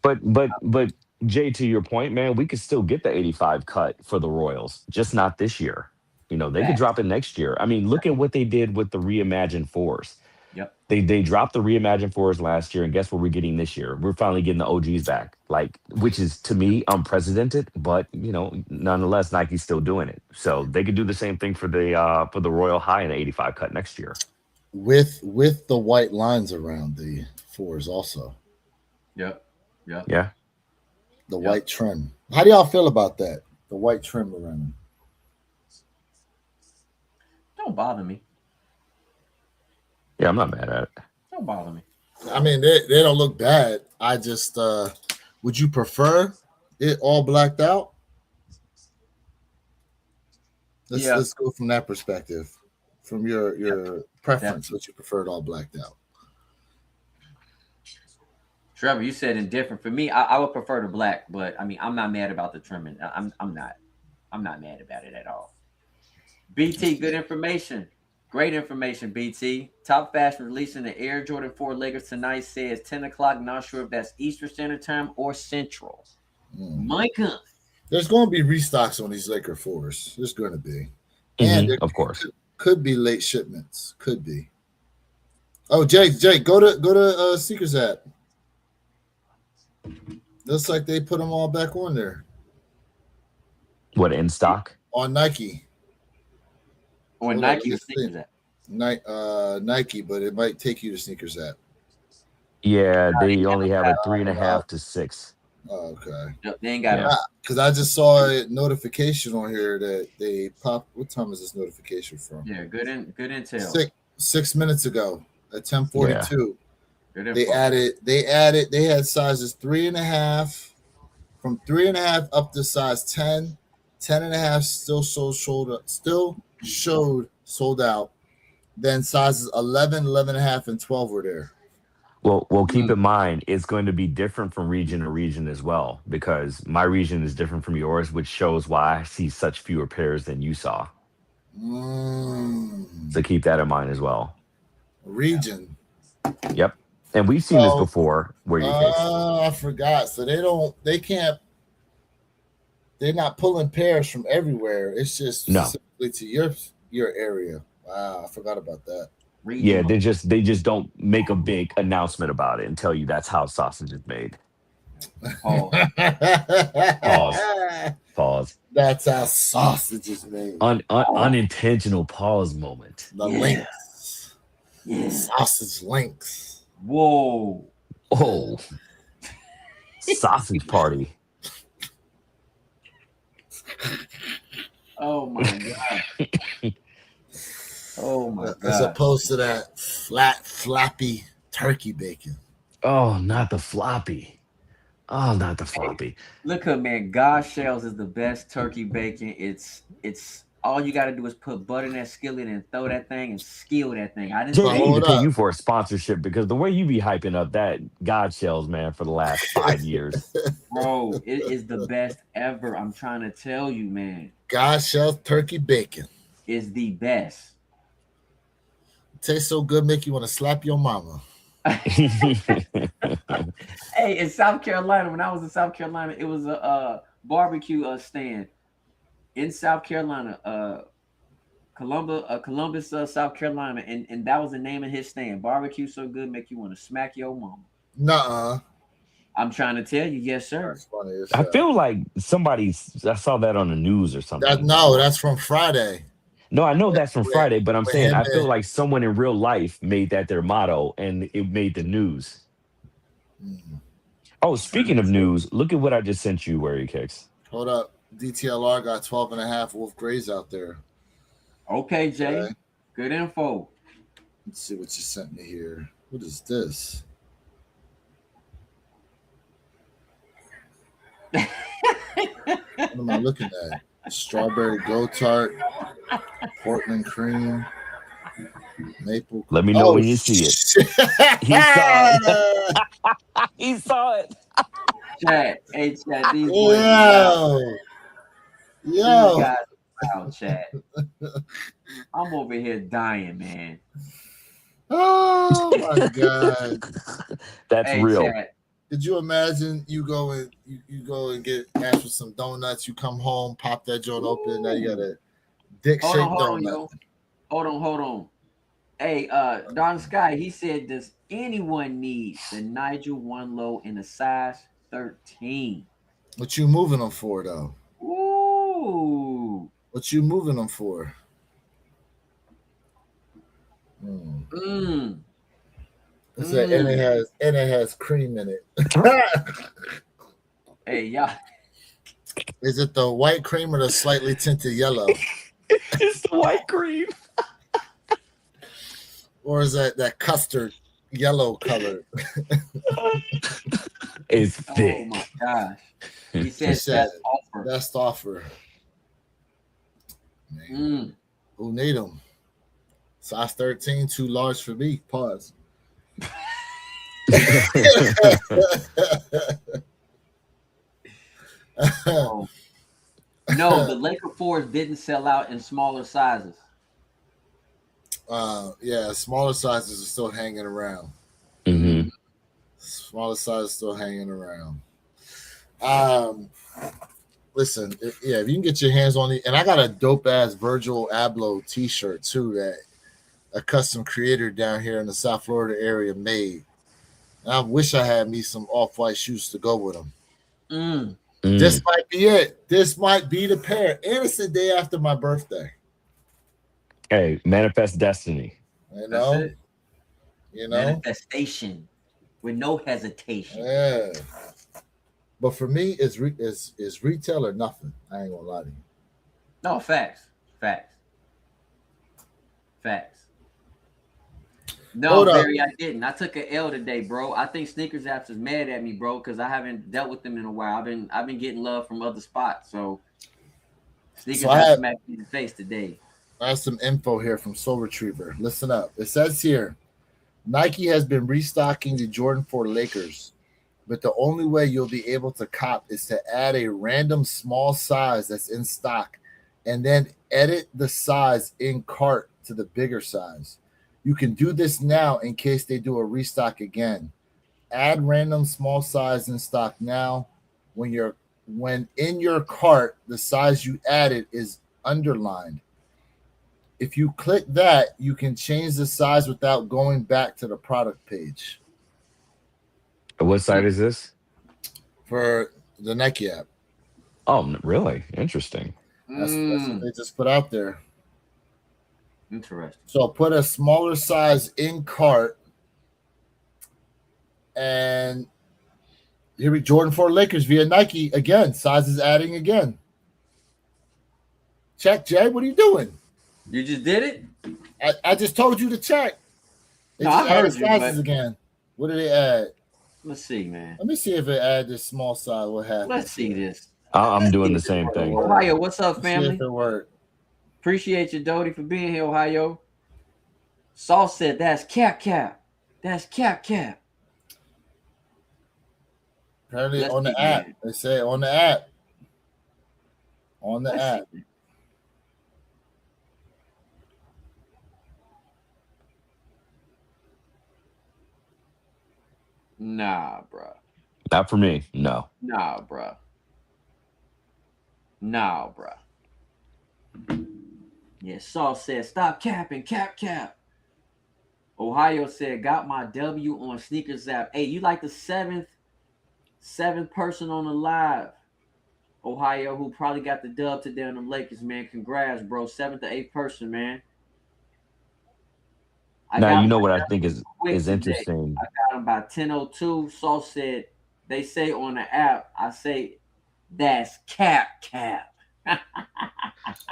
But Jay, to your point, man, we could still get the 85 cut for the Royals, just not this year. They could facts. drop it next year. I mean, look at what they did with the reimagined fours. Yep. They dropped the reimagined fours last year, and guess what we're getting this year? We're finally getting the OGs back, like which is to me unprecedented, but nonetheless, Nike's still doing it. So they could do the same thing for the Royal High and the 85 cut next year. With the white lines around the fours also. Yep. Yeah. The white trim. How do y'all feel about that? The white trim around them. Don't bother me. Yeah, I'm not mad at it. Don't bother me. I mean, they don't look bad. I just would you prefer it all blacked out? Let's go from that perspective. From your preference, would you prefer it all blacked out? Trevor, you said indifferent. For me, I would prefer the black, but I mean, I'm not mad about the trimming. I'm not mad about it at all. BT, good information. Great information, BT. Top Fashion releasing the Air Jordan 4 Lakers tonight, says 10 o'clock. Not sure if that's Eastern Standard Time or Central. Micah. There's going to be restocks on these Laker 4s. There's going to be. And there of course. Could be late shipments. Could be. Oh, Jake, go to Sneakers app. Looks like they put them all back on there. What, in stock? On Nike. Or Nike or Sneakers app? Nike, but it might take you to Sneakers app. Yeah, they only have a 3.5 to 6. Oh, okay. No, they ain't got it. Because I just saw a notification on here that they popped. What time is this notification from? Yeah, good intel. 6 minutes ago at 10:42. Yeah. They had sizes 3.5, from 3.5 up to size 10. 10.5 still showed sold out. Then sizes 11, 11.5, and 12 were there. Well, keep in mind, it's going to be different from region to region as well, because my region is different from yours, which shows why I see such fewer pairs than you saw. So keep that in mind as well. Region. Yep. And we've seen this before where you can. I forgot. So they're not pulling pairs from everywhere. It's just specifically to your area. Wow, I forgot about that. Yeah, they just don't make a big announcement about it and tell you that's how sausage is made. Pause. Pause. That's how sausage is made. Unintentional pause moment. The Yeah. links. Yeah. Sausage links. Whoa. Oh, sausage party. Oh my god. Oh my As god. opposed to that flat, flappy turkey bacon. Oh, not the floppy. Oh, not the floppy. Look at man, God Shells is the best turkey bacon. It's all you got to do is put butter in that skillet and throw that thing and skill that thing. I didn't Jay, But they say need to hold pay up. you for a sponsorship because the way you be hyping up that God Shells, man, for the last 5 years. bro, it is the best ever. I'm trying to tell you, man. God shells turkey bacon. It's the best. Tastes so good, make you want to slap your mama. Hey, in South Carolina, when I was in South Carolina, it was a barbecue stand in South Carolina, Columbus, South Carolina, and that was the name of his stand. Barbecue so good, make you want to smack your mama. Nuh-uh. I'm trying to tell you, yes, sir. That's funny as I hell. feel like I saw that on the news or something. That's from Friday. No, I know that's from With- Friday, but I'm with saying him I feel and- like someone in real life made that their motto and it made the news. Mm. Oh, speaking of news, look at what I just sent you, Where He Kicks. Hold up. DTLR got 12 and a half Wolf Grays out there. Okay, Jay. Okay. Good info. Let's see what you sent me here. What is this? What am I looking at? Strawberry Goat Tart, Portland Cream, Maple. Let me know when you see it. shit. He saw it. He saw it. Chad, hey, Chad, these boys, Yo. these Yo. guys are wild, Chad. I'm over here dying, man. Oh my God. That's Hey, real. Chad, Could you imagine you go and get asked for some donuts, you come home, pop that joint open, now you got a dick shaped hold on, donut. yo. Hold on. Hey, Don Sky, he said, does anyone need the Nigel One Low in a size 13? What you moving them for though? Ooh. What you moving them for? Mm. Mm. It said, and it has cream in it. Hey, y'all. Is it the white cream or the slightly tinted yellow? It's the white cream. Or is that custard yellow color? It's Oh thick. my gosh. He He said said, best offer. best offer. Man, Mm. who need them? Size 13, too large for me. Pause. Oh. No, the Laker fours didn't sell out in smaller sizes. Yeah, smaller sizes are still hanging around. Mhm. Smaller sizes still hanging around. Listen, if you can get your hands on it, and I got a dope ass Virgil Abloh T-shirt too that a custom creator down here in the South Florida area made. And I wish I had me some off-white shoes to go with them. Mm. This might be it. This might be the pair. And it's the day after my birthday. Hey, manifest destiny. You That's know, it. you know. Manifestation with no hesitation. Yeah. But for me, it's retail or nothing. I ain't gonna lie to you. No, facts. No, Hold up. Barry, I didn't. I took an L today, bro. I think Sneakers Apps is mad at me, bro, because I haven't dealt with them in a while. I've been getting love from other spots, so Sneakers Apps smacked me in the face today. I have some info here from Soul Retriever. Listen up. It says here, Nike has been restocking the Jordan 4 Lakers, but the only way you'll be able to cop is to add a random small size that's in stock and then edit the size in cart to the bigger size. You can do this now in case they do a restock again. Add random small size in stock now. When in your cart, the size you added is underlined. If you click that, you can change the size without going back to the product page. What site is this? for the Nike app. Oh, really? Interesting. That's what they just put out there. Interesting. So put a smaller size in cart, and here we Jordan 4 Lakers via Nike again. Size is adding again. Check, Jay. What are you doing? You just did it? I just told you to check. They No, just I heard added you, sizes but- again. What did they add? Let's see, man. Let me see if it added this small size. What happened? Let's see this. I'm doing the same thing. Ohio, what's up, Let's see family? if it worked. Appreciate you, Doty, for being here, Ohio. Saul said, that's cap. That's cap. Apparently Let's on the see, app. man. They say on the app. On the Let's app. see. Nah, bruh. Not for me. No. Nah, bruh. Yeah, Saul said, stop capping, cap. Ohio said, got my W on Sneakers app. Hey, you like the seventh person on the live. Ohio, who probably got the dub today on the Lakers, man. Congrats, bro. 7th to 8th person, man. Now you know my what I W think is quick today. interesting. I got them by 10:02. Saul said, they say on the app, I say, that's cap.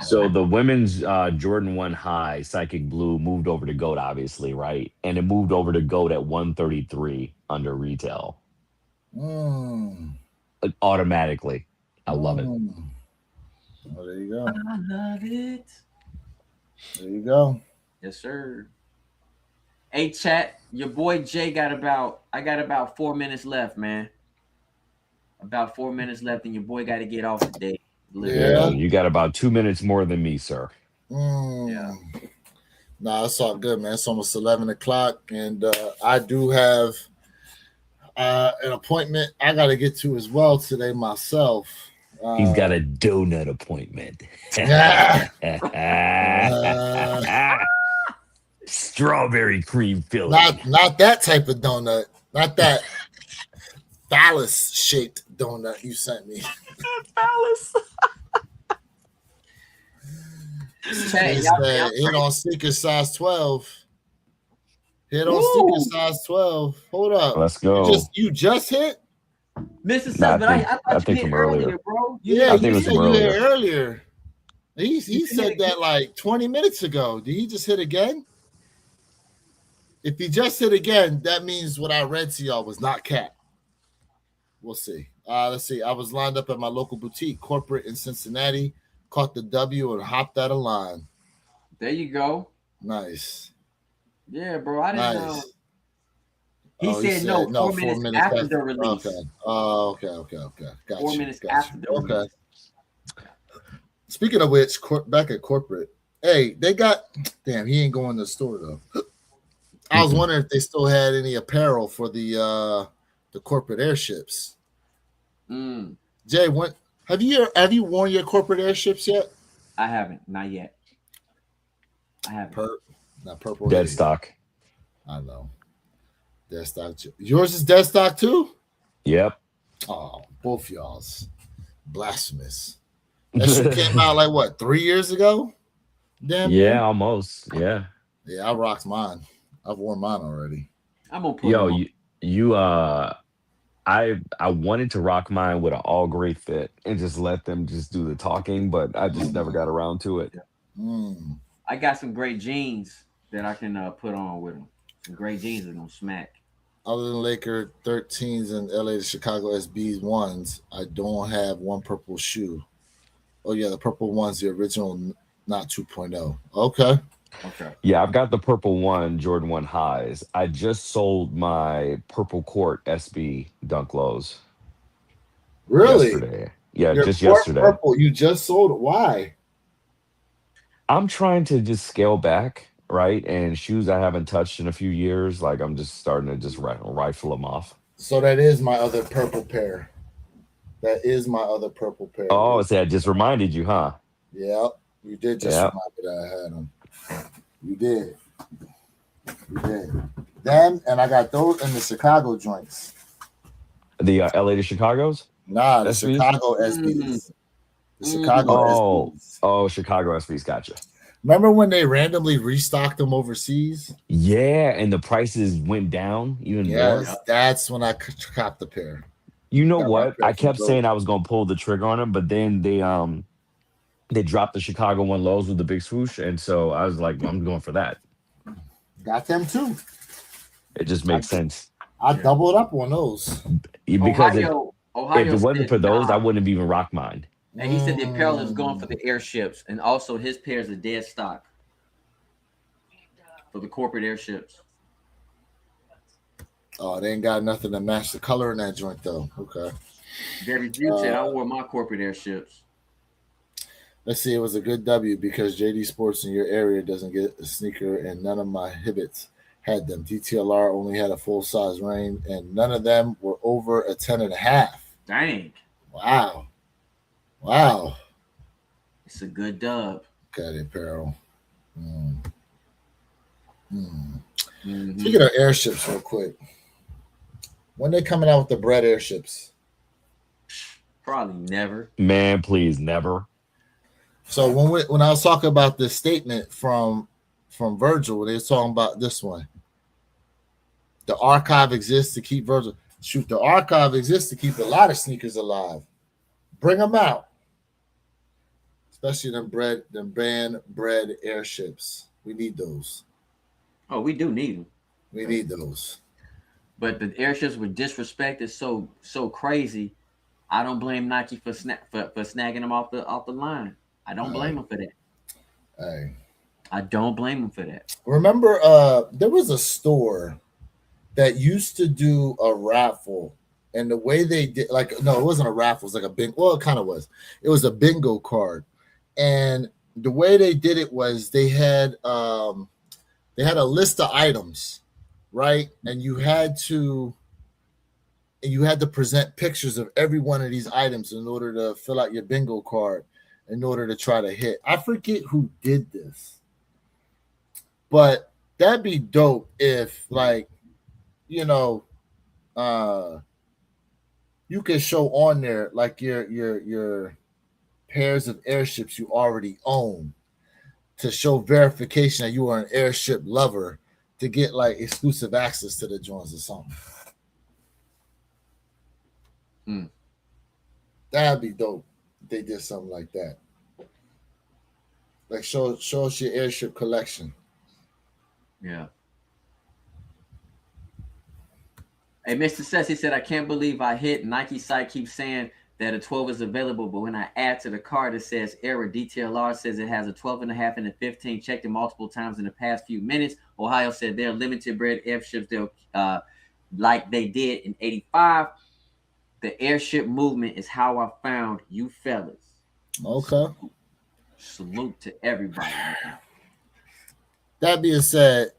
So the women's Jordan 1 high Psychic Blue moved over to GOAT, obviously, right? And it moved over to GOAT at 133 under retail automatically. I love it. Oh, there you go. I love it. There you go. Yes, sir. Hey, chat, your boy Jay I got about 4 minutes left, man. About 4 minutes left, and your boy got to get off today. Yeah. You got about 2 minutes more than me, sir. Yeah. Nah, it's all good, man. It's almost 11 o'clock, and I do have an appointment I got to get to as well today myself. He's got a donut appointment. Strawberry cream filling. Not that type of donut. Not that phallus shaped donut you sent me. Phallus. Chat, He y'all- said, hit on sneaker size 12. Hit on sneaker size 12. Hold up. Let's go. You just hit? Mr. Seth, Nah, but I thought I you think hit from earlier, earlier. bro. Yeah, I think it you was said from you hit earlier. earlier. He said that like 20 minutes ago. Did he just hit again? If he just hit again, that means what I read to y'all was not cap. We'll see. Let's see. I was lined up at my local boutique corporate in Cincinnati, caught the W and hopped out of line. There you go. Nice. Yeah, bro. I didn't know. Nice. He said no, 4 minutes after the release. Okay. Oh, okay. Gotcha. 4 minutes Gotcha. after the Okay. release. Speaking of which, back at corporate, hey, they got. Damn, he ain't going to the store though. I was wondering if they still had any apparel for the corporate airships. Jay, when have you worn your corporate airships yet? I haven't, not yet. I haven't. Not purple. Dead Haze. stock. I know. Dead stock. Yours is dead stock too? Yep. Oh, both y'all's blasphemous. That shit came out like what, 3 years ago? Damn. Yeah, near? almost. Yeah. Yeah, I rocked mine. I've worn mine already. I'm gonna put Yo, them on. you I wanted to rock mine with an all gray fit and just let them just do the talking, but I just never got around to it. I got some great jeans that I can put on with them. Some great jeans are gonna smack. Other than Laker 13s and LA to Chicago SBs ones, I don't have one purple shoe. Oh yeah, the purple one's the original, not 2.0. Okay. Yeah, I've got the purple one, Jordan 1 highs. I just sold my purple court SB Dunk Lows. Really? Yesterday. Yeah, Your just court yesterday. Purple, you just sold it. Why? I'm trying to just scale back, right? And shoes I haven't touched in a few years, like I'm just starting to just rifle them off. So that is my other purple pair. That is my other purple pair. Oh, see, I just reminded you, huh? Yeah, you did just Yep. remind me that I had them. You did. You did. Them, and I got those in the Chicago joints. The LA to Chicago's. Nah, the SBs? Chicago Mm, SBs. The Chicago Oh, SBs. oh, Chicago SBs. Gotcha. Remember when they randomly restocked them overseas? Yeah, and the prices went down even more. Yes, that's when I copped the pair. You know Got my what? pair I from kept saying Dope. I was gonna pull the trigger on them, but then they dropped the Chicago one lows with the big swoosh, and so I was like, I'm going for that. Got them too. It just I, makes sense. I Yeah. doubled up on those. Because if Ohio it wasn't said for those, I nah. wouldn't have even rocked mine. And he said the apparel is going for Mm. the airships, and also his pairs are dead stock for the corporate airships. Oh, they ain't got nothing to match the color in that joint though. Okay. Gary Vee said I wore my corporate airships. Let's see. It was a good W because JD Sports in your area doesn't get a sneaker, and none of my Hibbits had them. DTLR only had a full size range, and none of them were over a 10.5. Dang, Wow. Wow. it's a good dub. Got apparel. Mm. Mm. Mhm. Speaking of airships, real quick, when they coming out with the bread airships? Probably never. Man, please, never. So when I was talking about this statement from Virgil, they was talking about this one. The archive exists to keep Virgil. Shoot, the archive exists to keep a lot of sneakers alive. Bring them out, especially them band bread airships. We need those. Oh, we do need them. We need those. But the airships were disrespected so crazy. I don't blame Nike for snagging them off the line. I don't blame them for that. Hey, I don't blame them for that. remember, there was a store that used to do a raffle, and the way they did, like, no, it wasn't a raffle. It was like a bingo. Well, it kind of was. It was a bingo card, and the way they did it was they had a list of items, right? And you had to present pictures of every one of these items in order to fill out your bingo card, in order to try to hit. I forget who did this, but that'd be dope if, like, you know, you could show on there like your pairs of airships you already own, to show verification that you are an airship lover, to get like exclusive access to the joints or something. That'd be dope if they did something like that. Like show us your airship collection. Yeah. Hey, Mr. Sessy said, I can't believe I hit. Nike site keeps saying that a 12 is available, but when I add to the card, it says error. DTLR says it has a 12.5 and a 15. Checked it multiple times in the past few minutes. Ohio said they're limited bread airships. They'll like they did in 85. The airship movement is how I found you fellas. Okay. Salute to everybody. That being said,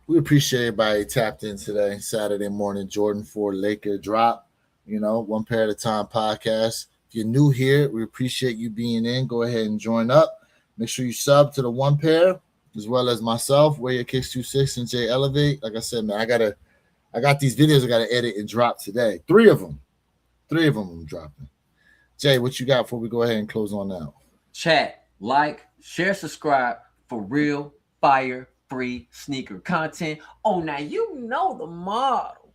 we appreciate everybody tapped in today, Saturday morning, Jordan 4 Laker drop, one pair at a time podcast. If you're new here, we appreciate you being in. Go ahead and join up. Make sure you sub to the one pair, as well as myself, Wear Your Kicks 26 and Jay Elevate. Like I said, man, I got these videos I got to edit and drop today. Three of them I'm dropping. Jay, what you got before we go ahead and close on out? Chat, like, share, subscribe for real fire free sneaker content. Oh, now you know the model.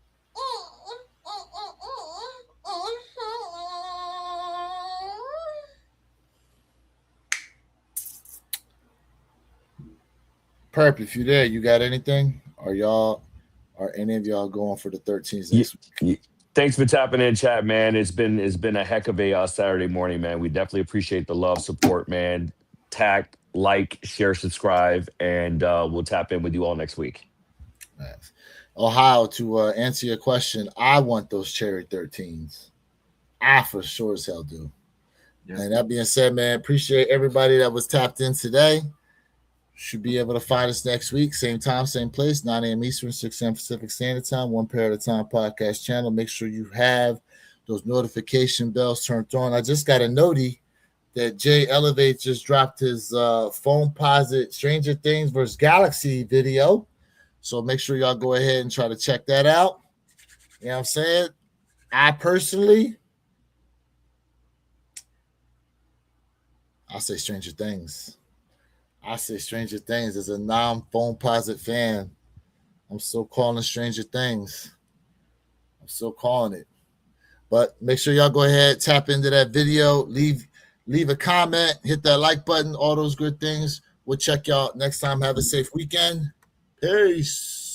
Perp, if you there, you got anything? Are any of y'all going for the 13s next week? Thanks for tapping in, chat, man. It's been a heck of a Saturday morning, man. We definitely appreciate the love, support, man. Tag, like, share, subscribe, and we'll tap in with you all next week. Nice. Ohio, to answer your question, I want those cherry 13s. I for sure as hell do. Yeah. And that being said, man, appreciate everybody that was tapped in today. Should be able to find us next week, same time, same place, 9 a.m. Eastern, 6 a.m. Pacific Standard Time, one pair at a time podcast channel. Make sure you have those notification bells turned on. I just got a notie that Jay Elevate just dropped his phone posit Stranger Things versus Galaxy video. So make sure y'all go ahead and try to check that out. You know what I'm saying? I personally, I'll say Stranger Things. I say Stranger Things as a non-phone positive fan. I'm still calling Stranger Things. I'm still calling it. But make sure y'all go ahead, tap into that video, leave a comment, hit that like button, all those good things. We'll check y'all next time. Have a safe weekend. Peace.